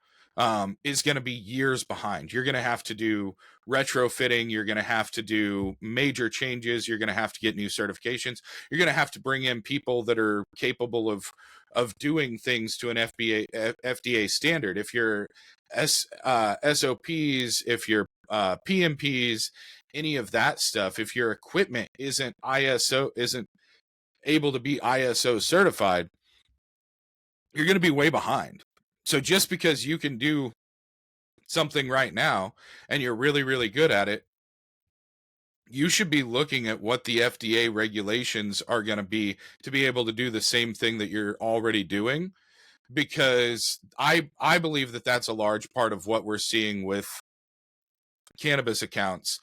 is going to be years behind. You're going to have to do retrofitting. You're going to have to do major changes. You're going to have to get new certifications. You're going to have to bring in people that are capable of doing things to an FDA standard. If you're SOPs, if you're PMPs, any of that stuff, if your equipment isn't able to be ISO certified, you're going to be way behind. So just because you can do something right now and you're really, really good at it, you should be looking at what the FDA regulations are going to be able to do the same thing that you're already doing, because I believe that that's a large part of what we're seeing with cannabis accounts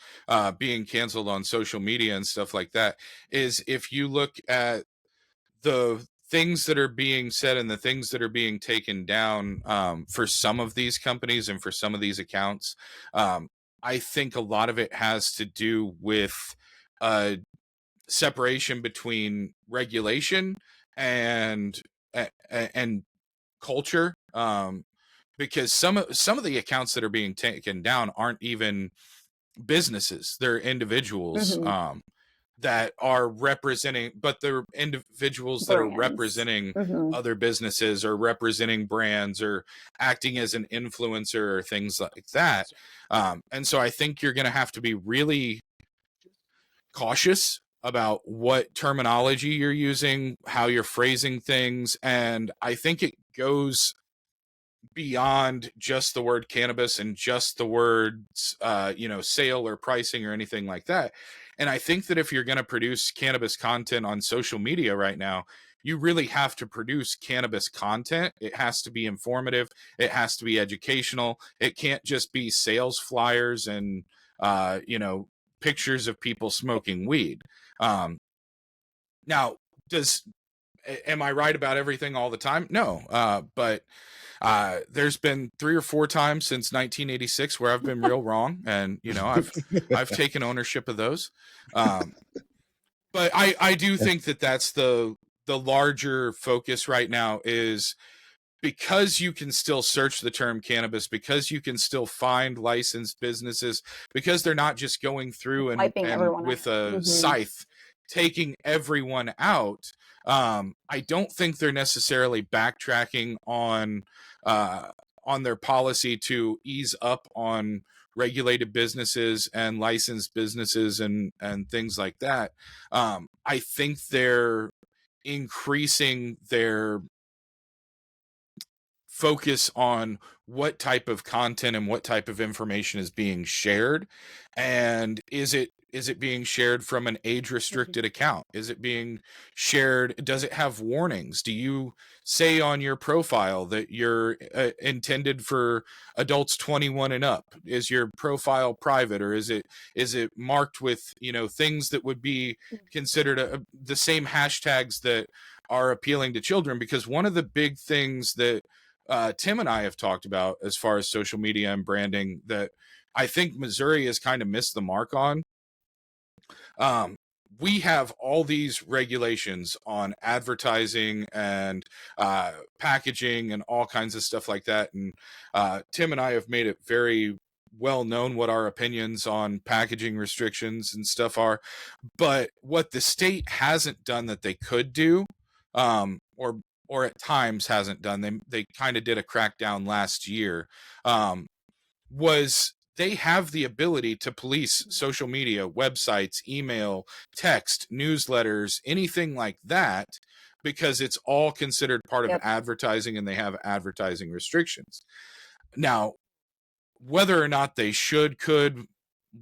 being canceled on social media and stuff like that. Is if you look at the things that are being said and the things that are being taken down for some of these companies and for some of these accounts, I think a lot of it has to do with separation between regulation and and culture, because some of the accounts that are being taken down aren't even businesses, they're individuals, Mm-hmm. that are representing, but they're individuals that are Brands. representing Mm-hmm. other businesses or representing brands or acting as an influencer or things like that. And so I think you're going to have to be really cautious about what terminology you're using, how you're phrasing things. And I think it goes beyond just the word cannabis and just the words, sale or pricing or anything like that. And I think that if you're going to produce cannabis content on social media right now, you really have to produce cannabis content. It has to be informative. It has to be educational. It can't just be sales flyers and, pictures of people smoking weed. Now, am I right about everything all the time? No. But there's been 3 or 4 times since 1986 where I've been real wrong, and I've taken ownership of those. But I do think that that's the larger focus right now, is because you can still search the term cannabis, because you can still find licensed businesses, because they're not just going through Wiping and everyone with out. a Mm-hmm. scythe taking everyone out. I don't think they're necessarily backtracking on their policy to ease up on regulated businesses and licensed businesses and things like that. I think they're increasing their focus on what type of content and what type of information is being shared, and is it being shared from an age restricted account? Is it being shared? Does it have warnings? Do you say on your profile that you're intended for adults 21 and up? Is your profile private, or is it marked with things that would be considered the same hashtags that are appealing to children? Because one of the big things that Tim and I have talked about as far as social media and branding that I think Missouri has kind of missed the mark on. We have all these regulations on advertising and packaging and all kinds of stuff like that. And Tim and I have made it very well known what our opinions on packaging restrictions and stuff are. But what the state hasn't done that they could do, or at times hasn't done, they kind of did a crackdown last year, was they have the ability to police social media, websites, email, text, newsletters, anything like that, because it's all considered part of advertising and they have advertising restrictions. Now, whether or not they should, could,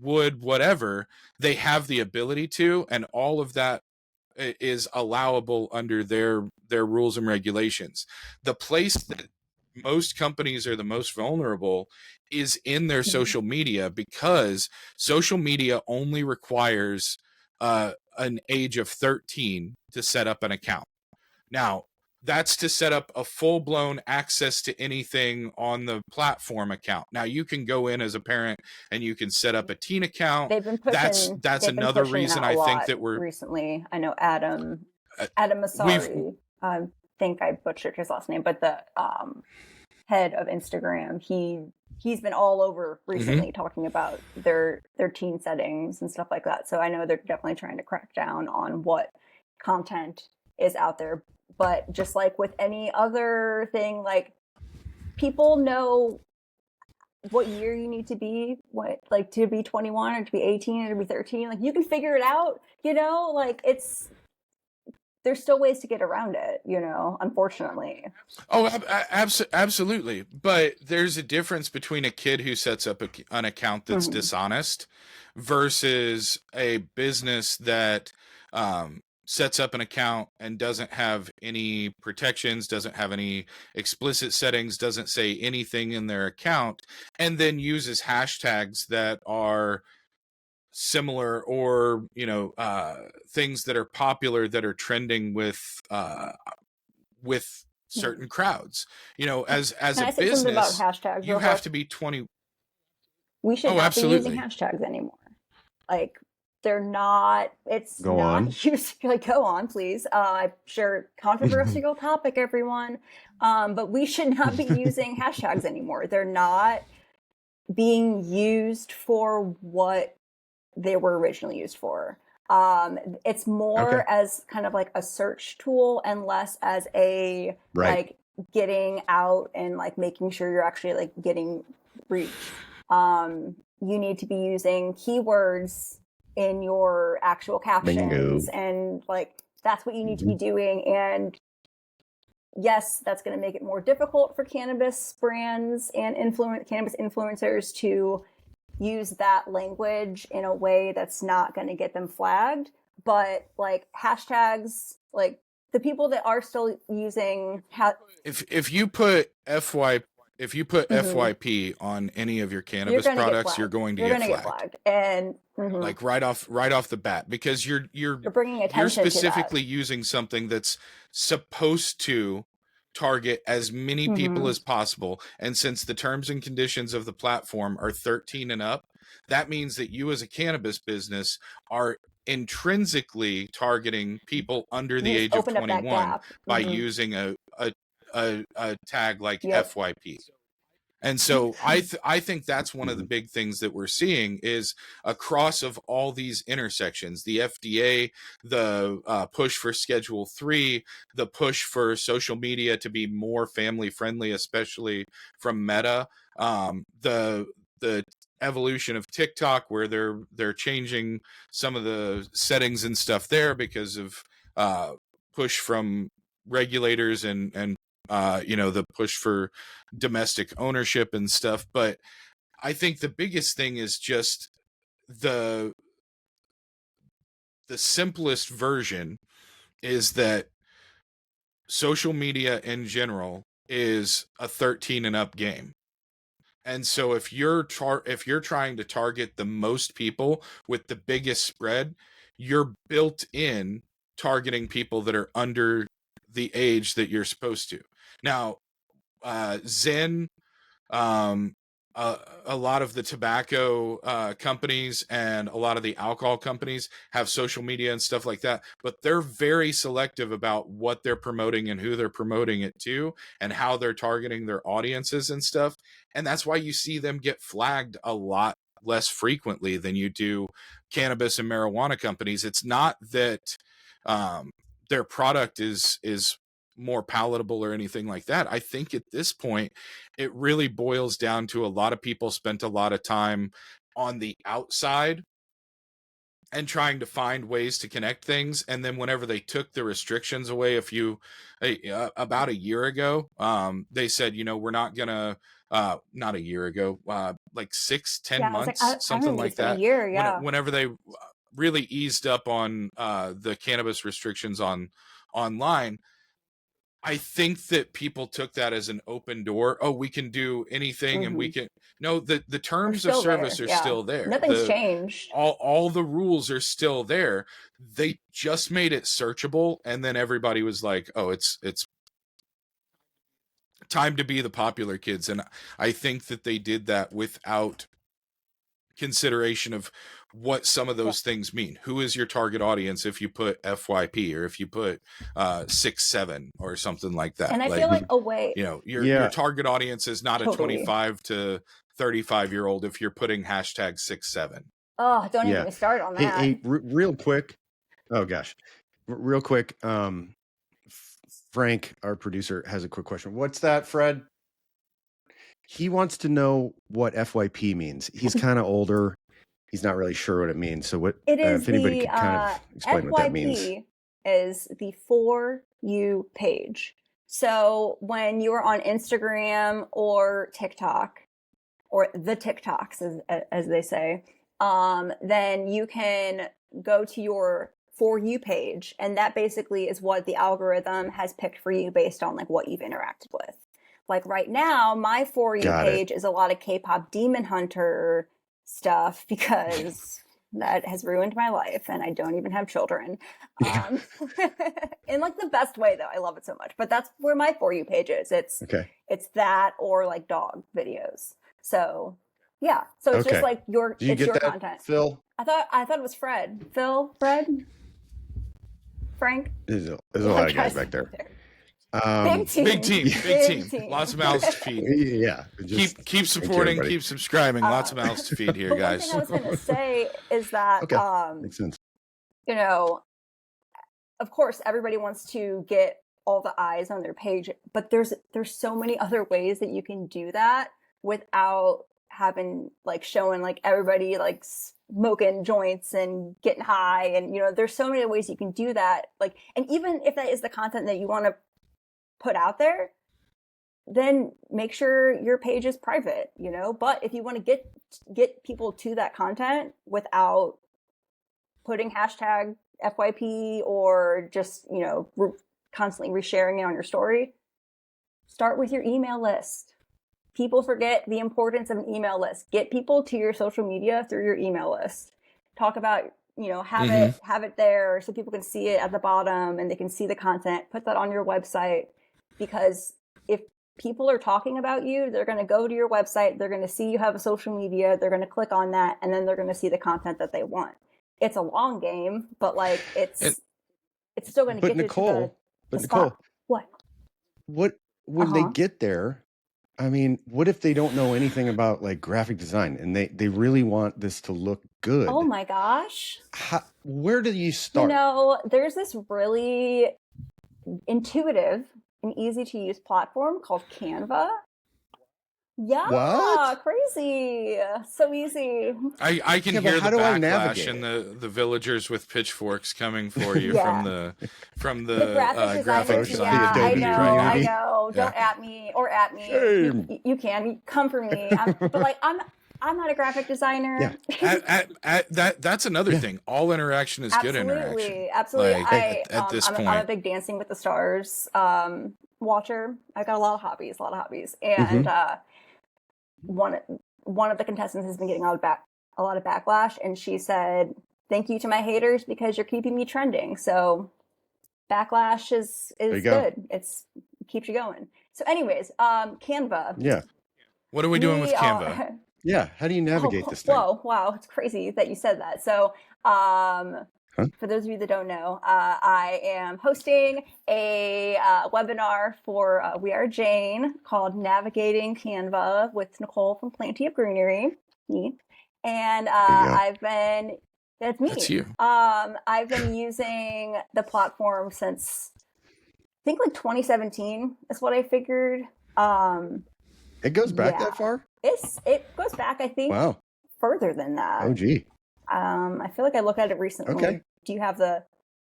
would, whatever, they have the ability to, and all of that is allowable under their rules and regulations. The place that most companies are the most vulnerable is in their social media, because social media only requires an age of 13 to set up an account. Now, that's to set up a full-blown access to anything on the platform account. Now, you can go in as a parent and you can set up a teen account. They've been pushing. That's another reason I think that we're recently. I know Adam Masari. I think I butchered his last name, but the head of Instagram, he's been all over recently talking about their teen settings and stuff like that. So I know they're definitely trying to crack down on what content is out there. But just like with any other thing, like, people know what year you need to be, to be 21 or to be 18 or to be 13. Like, you can figure it out, like, there's still ways to get around it, unfortunately. Oh, absolutely. But there's a difference between a kid who sets up an account that's dishonest versus a business that sets up an account and doesn't have any protections, doesn't have any explicit settings, doesn't say anything in their account, and then uses hashtags that are similar, or things that are popular that are trending with with certain crowds. You know, as Can a I say something about business, hashtags you real have quick? to be 20. We should Oh, not be using absolutely. hashtags anymore. Like, they're not, it's Go on. not used, like, go on, please. I'm sure controversial topic, everyone. But we should not be using hashtags anymore. They're not being used for what they were originally used for. It's more Okay. as kind of like a search tool and less as a Right. like getting out and like making sure you're actually like getting reach. You need to be using keywords in your actual captions, and like that's what you need to be doing. And yes, that's going to make it more difficult for cannabis brands and cannabis influencers to use that language in a way that's not going to get them flagged. But like hashtags, like the people that are still using if you put FYP on any of your cannabis products, you're going to get flagged. And like right off the bat, because you're bringing attention specifically to that. using something that's supposed to target as many people as possible. And since the terms and conditions of the platform are 13 and up, that means that you as a cannabis business are intrinsically targeting people under the age of 21 by using a tag like FYP. And so I think that's one of the big things that we're seeing is across of all these intersections, the FDA, the push for Schedule 3, the push for social media to be more family friendly, especially from Meta, the evolution of TikTok, where they're changing some of the settings and stuff there because of push from regulators and the push for domestic ownership and stuff. But I think the biggest thing is just the simplest version is that social media in general is a 13 and up game. And so if you're trying to target the most people with the biggest spread, you're built in targeting people that are under the age that you're supposed to. Now, Zen, a lot of the tobacco companies and a lot of the alcohol companies have social media and stuff like that, but they're very selective about what they're promoting and who they're promoting it to and how they're targeting their audiences and stuff. And that's why you see them get flagged a lot less frequently than you do cannabis and marijuana companies. It's not that their product is more palatable or anything like that. I think at this point, it really boils down to a lot of people spent a lot of time on the outside and trying to find ways to connect things. And then whenever they took the restrictions away about a year ago, they said, we're not gonna, not a year ago, like 6-10 months, something like that. A year, yeah. Whenever they really eased up on the cannabis restrictions online, I think that people took that as an open door. Oh, we can do anything and we can. No, the terms of service are still there. Nothing's changed. All the rules are still there. They just made it searchable, and then everybody was like, "Oh, it's time to be the popular kids." And I think that they did that without consideration of what some of those things mean. Who is your target audience if you put FYP or if you put 6-7 or something like that? And I feel like your target audience is not a 25 to 35-year-old if you're putting hashtag 6-7. Oh, don't even start on that. Hey, real quick. Oh gosh, real quick. Frank, our producer, has a quick question. What's that, Fred? He wants to know what FYP means. He's kind of older. He's not really sure what it means. So what it is? If anybody could kind of explain FYP what that means. Is the For You page. So when you are on Instagram or TikTok, or the TikToks as they say, then you can go to your For You page, and that basically is what the algorithm has picked for you based on like what you've interacted with. Like right now, my For You page is a lot of K-pop Demon Hunter stuff because that has ruined my life, and I don't even have children. In like the best way, though. I love it so much. But that's where my For You page is. It's that or like dog videos. So yeah. So it's just like your content. Phil? I thought it was Fred. Phil? Fred? Frank? There's a lot of guys back there. Big team. Lots of mouths to feed. Yeah. Keep supporting, keep subscribing. Lots of mouths to feed here, guys. One thing I was going to say is that, makes sense. You know, of course, everybody wants to get all the eyes on their page, but there's so many other ways that you can do that without having like showing like everybody like smoking joints and getting high, and you know, there's so many ways you can do that. Like, and even if that is the content that you want to put out there, then make sure your page is private, you know. But if you want to get people to that content without putting hashtag FYP or just, you know, constantly resharing it on your story, start with your email list. People forget the importance of an email list. Get people to your social media through your email list. Talk about, you know, have it there so people can see it at the bottom and they can see the content. Put that on your website, because if people are talking about you, they're going to go to your website, they're going to see you have a social media, they're going to click on that, and then they're going to see the content that they want. It's a long game, but like it's still going to get Nicole, you to the Nicole, spot. What when they get there, I mean, what if they don't know anything about like graphic design and they really want this to look good? Oh my gosh. Where do you start? You know, there's this really intuitive and easy to use platform called Canva. Yeah, what? Crazy. So easy. I can hear the backlash and the villagers with pitchforks coming for you from the graphic design. I know. Don't at me or at me. You can come for me. But like I'm not a graphic designer. Yeah. That's another thing. All interaction is good interaction. Absolutely. Like, at this point, I'm a big Dancing with the Stars watcher. I've got a lot of hobbies, and one of the contestants has been getting a lot of backlash, and she said, "Thank you to my haters because you're keeping me trending." So backlash is good. It keeps you going. So, anyways, Canva. Yeah. What are we doing with Canva? Yeah, how do you navigate this thing? Whoa, wow, it's crazy that you said that. So, for those of you that don't know, I am hosting a webinar for We Are JAINE called Navigating Canva with Nicole from Planty of Greenery. And that's me. That's you. I've been using the platform since I think like 2017 is what I figured. It goes back that far? It goes back, I think, further than that. Oh, gee. I feel like I looked at it recently. Okay. Do you have the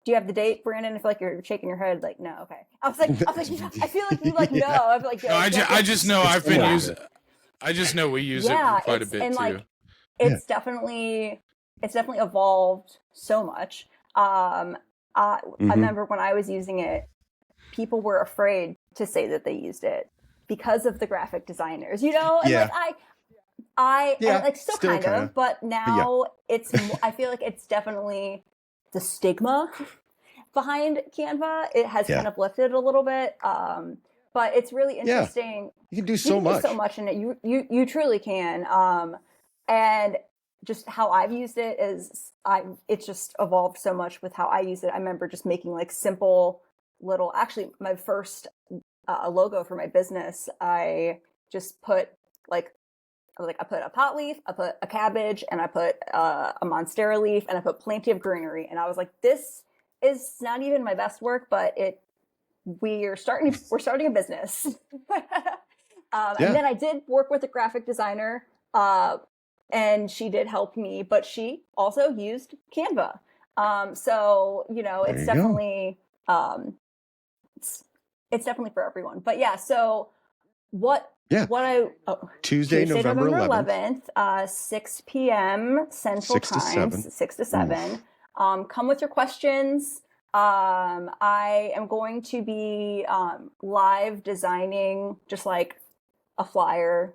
date, Brandon? I feel like you're shaking your head. Like, no. Okay. I was like, I feel like you like no. I feel like no. I just know I've been using. I just know we use it quite a bit and, too. Like, it's definitely evolved so much. I remember when I was using it, people were afraid to say that they used it because of the graphic designers, you know? And like and like still kind of, but now it's, I feel like it's definitely the stigma behind Canva. It has kind of lifted a little bit. But it's really interesting. You can do so much. Do so much in it. You truly can. And just how I've used it is it's just evolved so much with how I use it. I remember just making like simple little, actually my first logo for my business, I just put I put a pot leaf, I put a cabbage, and I put a monstera leaf, and I put Planty of Greenery. And I was like, this is not even my best work, but we're starting a business. And then I did work with a graphic designer, and she did help me, but she also used Canva. So, you know, it's definitely it's definitely for everyone. But yeah, so Tuesday, November 11th, 6 p.m. Central Time, 6 to 7. Come with your questions. I am going to be live designing just like a flyer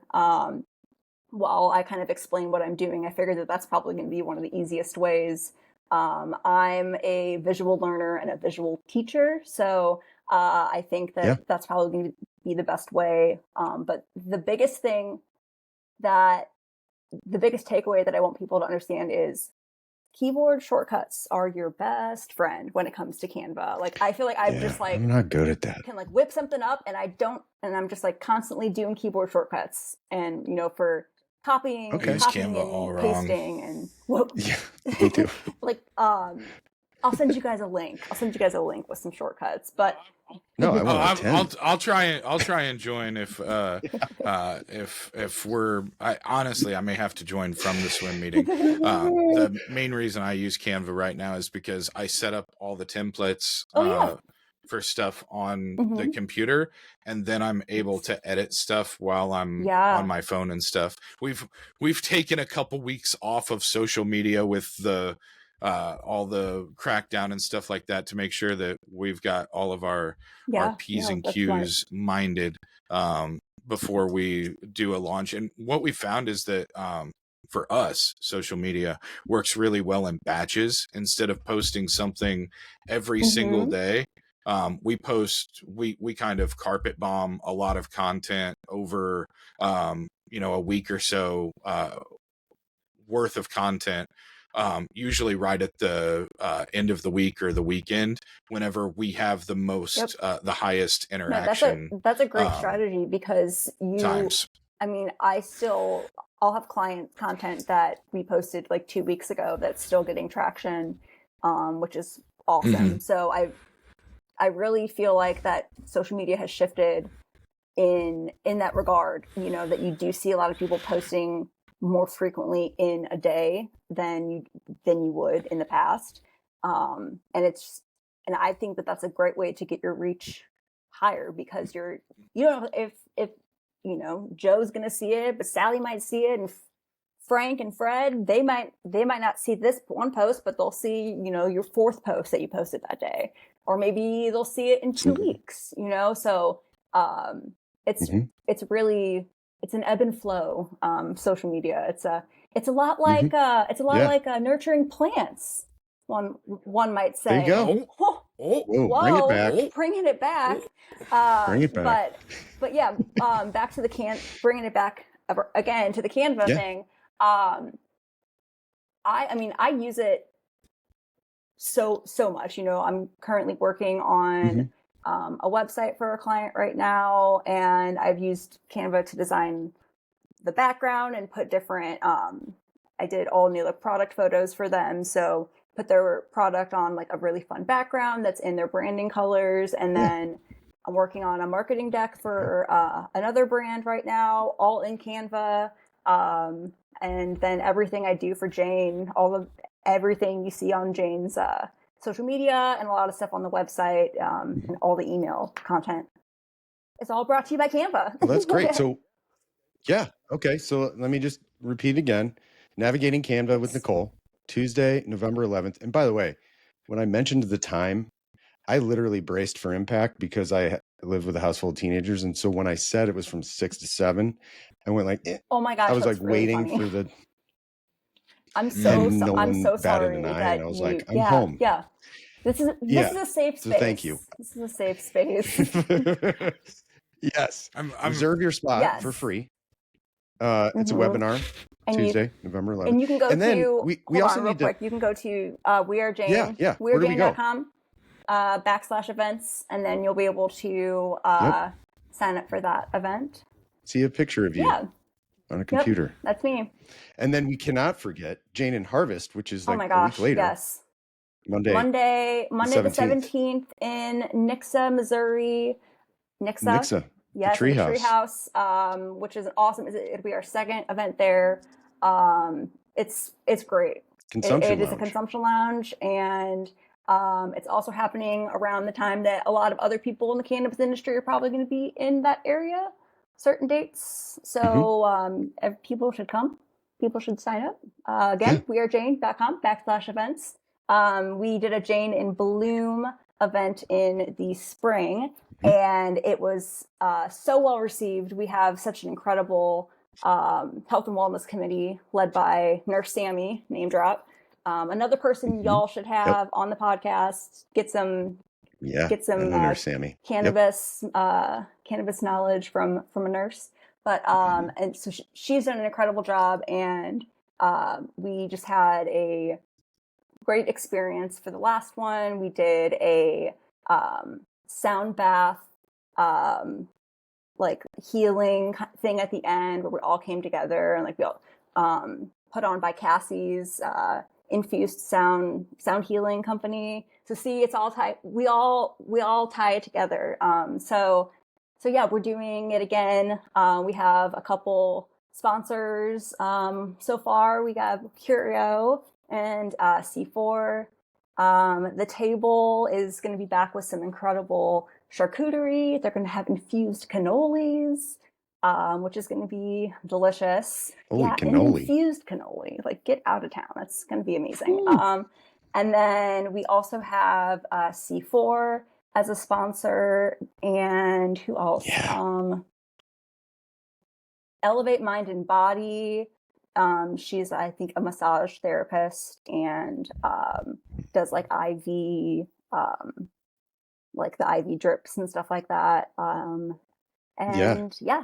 while I kind of explain what I'm doing, I figured that that's probably going to be one of the easiest ways. I'm a visual learner and a visual teacher, so I think that that's probably going to be the best way. But the biggest takeaway that I want people to understand is keyboard shortcuts are your best friend when it comes to Canva. Like, I feel like I'm not good at that. Can like whip something up, and I'm just like constantly doing keyboard shortcuts, and for copying, copying and pasting, and yeah, me too. like, I'll send you guys a link. With some shortcuts, but no, I'll try and join if we're. Honestly, I may have to join from the swim meeting. The main reason I use Canva right now is because I set up all the templates for stuff on the computer, and then I'm able to edit stuff while I'm on my phone and stuff. We've taken a couple weeks off of social media with the all the crackdown and stuff like that to make sure that we've got all of our P's and Q's minded before we do a launch. And what we found is that for us, social media works really well in batches. Instead of posting something every single day, we kind of carpet bomb a lot of content over a week or so worth of content, usually right at the end of the week or the weekend, whenever we have the most the highest interaction. No, that's a great strategy, because I'll have client content that we posted like 2 weeks ago that's still getting traction, which is awesome. So I really feel like that social media has shifted in that regard, that you do see a lot of people posting more frequently in a day than you would in the past. And I think that that's a great way to get your reach higher, because you don't know if Joe's going to see it, but Sally might see it, and Frank and Fred, they might not see this one post, but they'll see, your fourth post that you posted that day, or maybe they'll see it in 2 weeks, so it's really, it's an ebb and flow. Social media. It's a lot like like nurturing plants. One might say. There you go. Whoa, bringing it back. But yeah, back to bringing it back again to the Canva thing. I use it so much. I'm currently working on a website for a client right now, and I've used Canva to design the background and put different I did all new product photos for them, so put their product on like a really fun background that's in their branding colors. And then I'm working on a marketing deck for another brand right now, all in Canva. And then everything I do for JAINE, everything you see on JAINE's social media, and a lot of stuff on the website, and all the email content, it's all brought to you by Canva. Well, that's great. So okay, so let me just repeat again. Navigating Canva with Nicole, Tuesday, November 11th. And by the way, when I mentioned the time, I literally braced for impact, because I live with a house full of teenagers. And so when I said it was from 6 to 7, I went like, oh my gosh, I was like really waiting funny. for the. I'm so sorry that I was like, I'm home. Yeah. This is a safe space. So thank you. This is a safe space. Yes. Reserve your spot for free. It's a webinar, Tuesday, November 11th. And you can go to, we also need quick. You can go to We Are JAINE, Yeah. wearejaine.com, /events, and then you'll be able to sign up for that event. See a picture of you on a computer. Yep, that's me. And then we cannot forget JAINE and Harvest, which is like a week later. Yes. Monday the 17th in Nixa, Missouri. Nixa. Yes, the Treehouse, which is awesome. It'll be our second event there. It's great. It is a consumption lounge, and it's also happening around the time that a lot of other people in the cannabis industry are probably going to be in that area, certain dates. So people should come. People should sign up. Again, wearejaine.com /events. We did a JAINE in Bloom event in the spring, and it was so well received. We have such an incredible Health and Wellness Committee led by Nurse Sammy, name drop. Another person y'all should have on the podcast. Get some Nurse Sammy. cannabis cannabis knowledge from a nurse. But and so she's done an incredible job, and we just had a great experience for the last one. We did a sound bath, like healing thing at the end where we all came together, and like we all put on by Cassie's infused sound healing company. So see, it's all tied. We all tie it together. So yeah, we're doing it again. We have a couple sponsors so far. We have Curio and C4. The table is going to be back with some incredible charcuterie. They're going to have infused cannolis, which is going to be delicious. Holy cannoli. Infused cannoli. Like, get out of town. That's going to be amazing. And then we also have C4 as a sponsor. And who else? Yeah. Elevate Mind and Body. She's, I think, a massage therapist and does like IV, like the IV drips and stuff like that.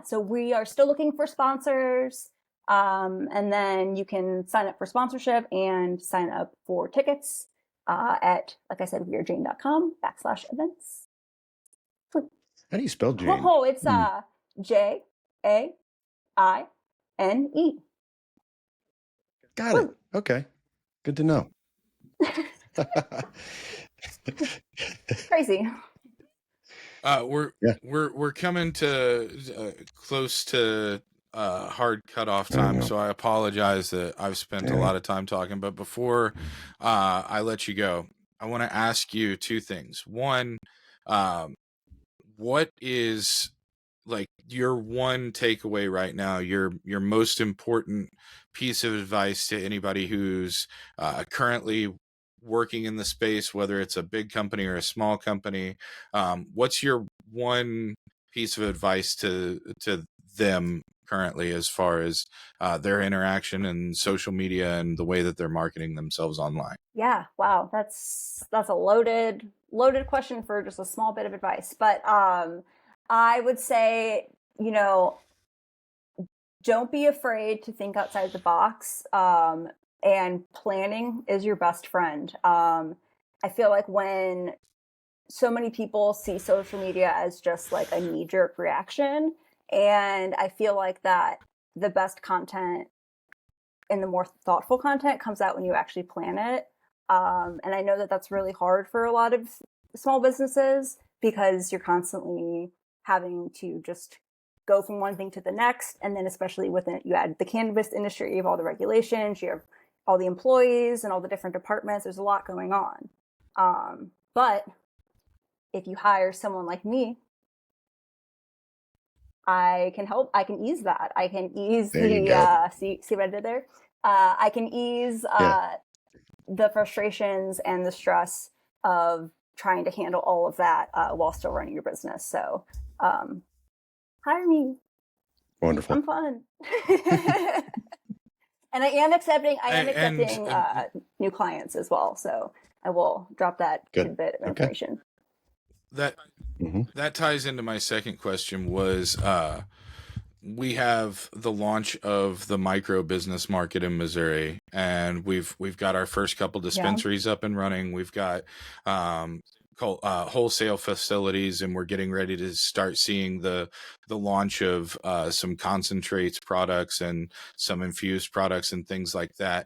So we are still looking for sponsors. And then you can sign up for sponsorship and sign up for tickets at, like I said, wearejaine.com/events. How do you spell Jane? Oh, it's JAINE. Got it. Okay. Good to know. Crazy. We're coming to close to hard cutoff time, so I apologize that I've spent a lot of time talking. But before I let you go, I want to ask you two things. One, what is like your one takeaway right now, your most important piece of advice to anybody who's currently working in the space, whether it's a big company or a small company? What's your one piece of advice to them currently as far as their interaction and social media and the way that they're marketing themselves online? Yeah, wow, that's a loaded question for just a small bit of advice. But I would say, don't be afraid to think outside the box. And planning is your best friend. I feel like when so many people see social media as just like a knee-jerk reaction, and I feel like that the best content and the more thoughtful content comes out when you actually plan it. And I know that that's really hard for a lot of small businesses because you're constantly having to just go from one thing to the next. And then especially within, you add the cannabis industry, you have all the regulations, you have all the employees and all the different departments. There's a lot going on. But if you hire someone like me, I can help. I can ease that. I can ease see what I did there? I can ease the frustrations and the stress of trying to handle all of that while still running your business. So hire me. Wonderful. I'm fun. And I am accepting new clients as well. So I will drop that tidbit of information. That ties into my second question was we have the launch of the micro business market in Missouri, and we've got our first couple dispensaries up and running. We've got wholesale facilities, and we're getting ready to start seeing the launch of some concentrates products and some infused products and things like that.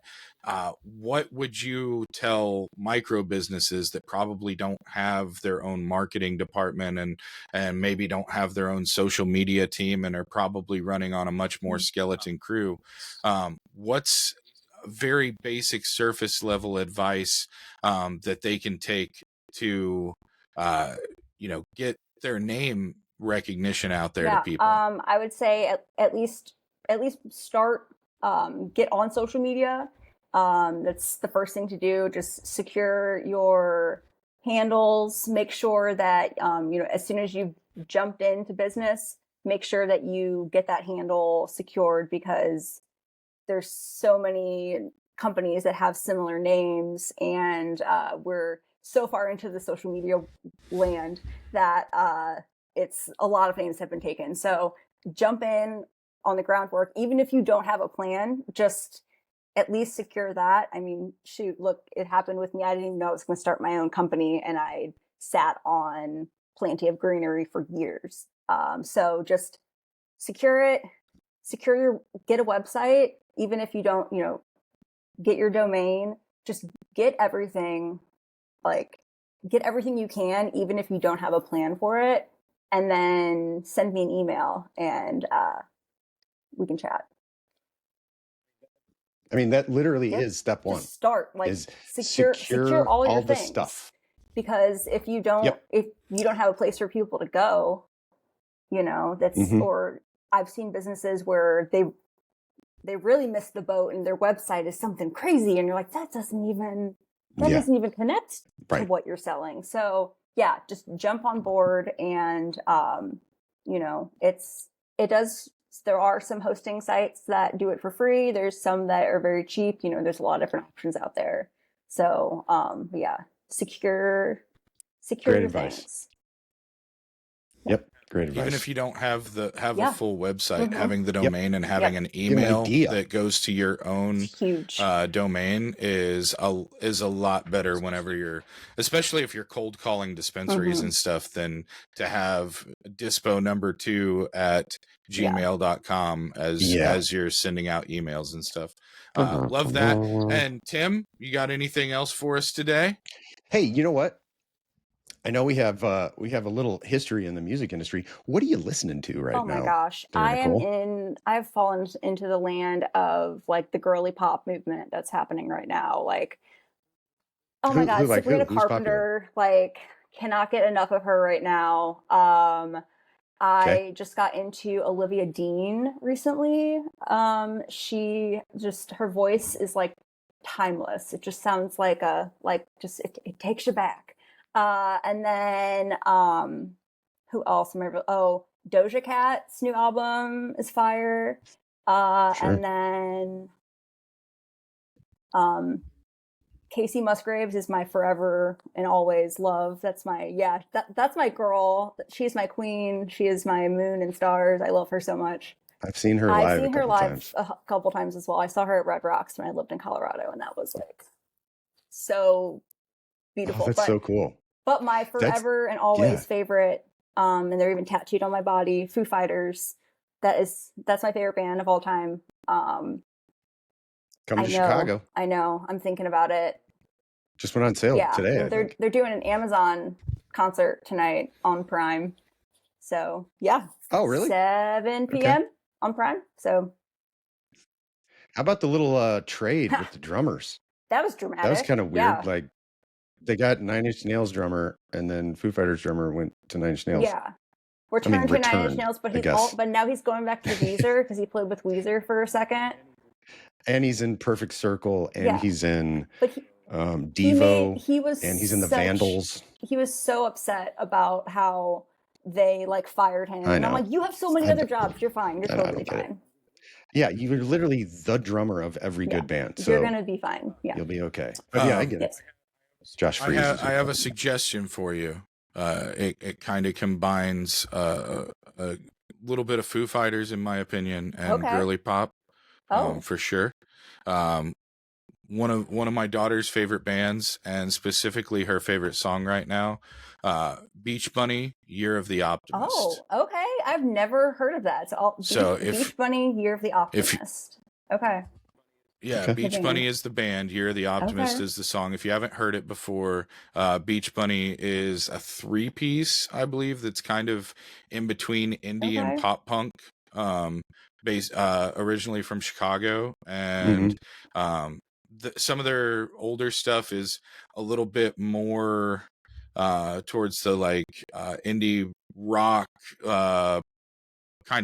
What would you tell micro businesses that probably don't have their own marketing department and maybe don't have their own social media team and are probably running on a much more skeleton crew? What's very basic surface level advice that they can take to get their name recognition out there to people? I would say at least start, get on social media. That's the first thing to do. Just secure your handles, make sure that as soon as you've jumped into business, make sure that you get that handle secured, because there's so many companies that have similar names, and we're so far into the social media land that it's a lot of names have been taken. So jump in on the groundwork, even if you don't have a plan, just at least secure that. I mean, shoot, look, it happened with me. I didn't even know I was going to start my own company, and I sat on Planty of Greenery for years. So just secure it, get a website, even if you don't, get your domain, just get everything you can, even if you don't have a plan for it, and then send me an email and we can chat. I mean, that literally is step one. Just start, is secure all your the things. Stuff. Because if you don't, if you don't have a place for people to go, that's, or I've seen businesses where they really missed the boat and their website is something crazy, and you're like, that doesn't even connect to what you're selling. So yeah, just jump on board, and there are some hosting sites that do it for free. There's some that are very cheap. There's a lot of different options out there. So yeah, secure Great your advice. Things. Yep. Great advice. Even if you don't have a full website, having the domain and having an email that goes to your own domain is a lot better whenever especially if you're cold calling dispensaries and stuff, than to have dispo number 2 at gmail.com as you're sending out emails and stuff. Love that. And Tim, you got anything else for us today? Hey, you know what? I know we have a little history in the music industry. What are you listening to right now? Oh my gosh. I've fallen into the land of like the girly pop movement that's happening right now. Like, oh my God, Sabrina Carpenter, like, cannot get enough of her right now. I just got into Olivia Dean recently. Her voice is like timeless. It just sounds like it takes you back. And then who else? Doja Cat's new album is fire. And then Casey Musgraves is my forever and always love. That's my girl. She's my queen. She is my moon and stars. I love her so much. I've seen her live a couple times as well. I saw her at Red Rocks when I lived in Colorado, and that was like so beautiful. That's so cool. But my forever and always favorite, and they're even tattooed on my body, Foo Fighters. That's my favorite band of all time. Come to Chicago. I know. I'm thinking about it. Just went on sale today. They're doing an Amazon concert tonight on Prime. So yeah. Oh really? 7 p.m. on Prime. So how about the little trade with the drummers? That was dramatic. That was kind of weird. Yeah. Like they got Nine Inch Nails drummer, and then Foo Fighters drummer went to Nine Inch Nails. Yeah. Returned to Nine Inch Nails, but now he's going back to Weezer because he played with Weezer for a second. And he's in Perfect Circle, and he's in Devo, he's in the Vandals. He was so upset about how they like fired him. And I'm like, you have so many other jobs. You're fine. You're totally fine. Yeah, you're literally the drummer of every good band. So you're gonna be fine. Yeah, you'll be okay. But I get it. Josh Freese. I have a suggestion for you. It kind of combines a little bit of Foo Fighters, in my opinion, and girly pop. For sure. One of my daughter's favorite bands, and specifically her favorite song right now, Beach Bunny, Year of the Optimist. Oh, okay. I've never heard of that. Beach Bunny, Year of the Optimist. Okay. Yeah, Beach Bunny is the band, Year of the Optimist is the song. If you haven't heard it before, Beach Bunny is a 3-piece, I believe, that's kind of in between indie and pop punk. Based originally from Chicago, and some of their older stuff is a little bit more towards the like indie rock kind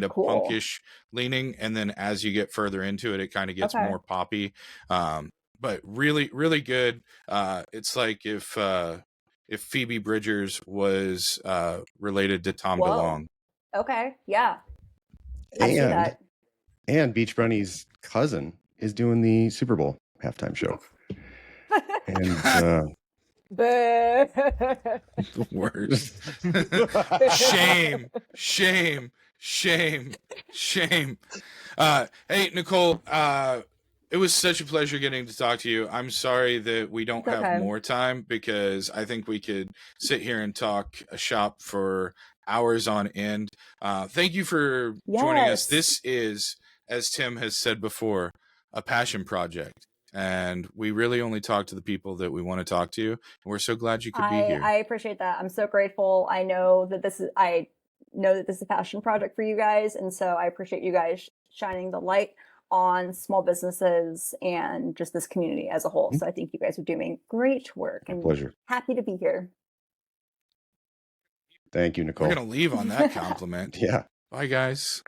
of punkish leaning, and then as you get further into it, it kind of gets more poppy, but really really good. It's like if Phoebe Bridgers was related to Tom DeLonge. Okay, yeah. I see And that. and Beach Bunny's cousin is doing the Super Bowl halftime show. And The worst. Shame. Hey, Nicole, it was such a pleasure getting to talk to you. I'm sorry that we don't have more time, because I think we could sit here and talk a shop for hours on end. Thank you for joining us. This is, as Tim has said before, a passion project. And we really only talk to the people that we want to talk to. And we're so glad you could be here. I appreciate that. I'm so grateful. I know that this is a passion project for you guys. And so I appreciate you guys shining the light on small businesses and just this community as a whole. So I think you guys are doing great work, and pleasure. Happy to be here. Thank you, Nicole. We're going to leave on that compliment. Yeah. Bye, guys.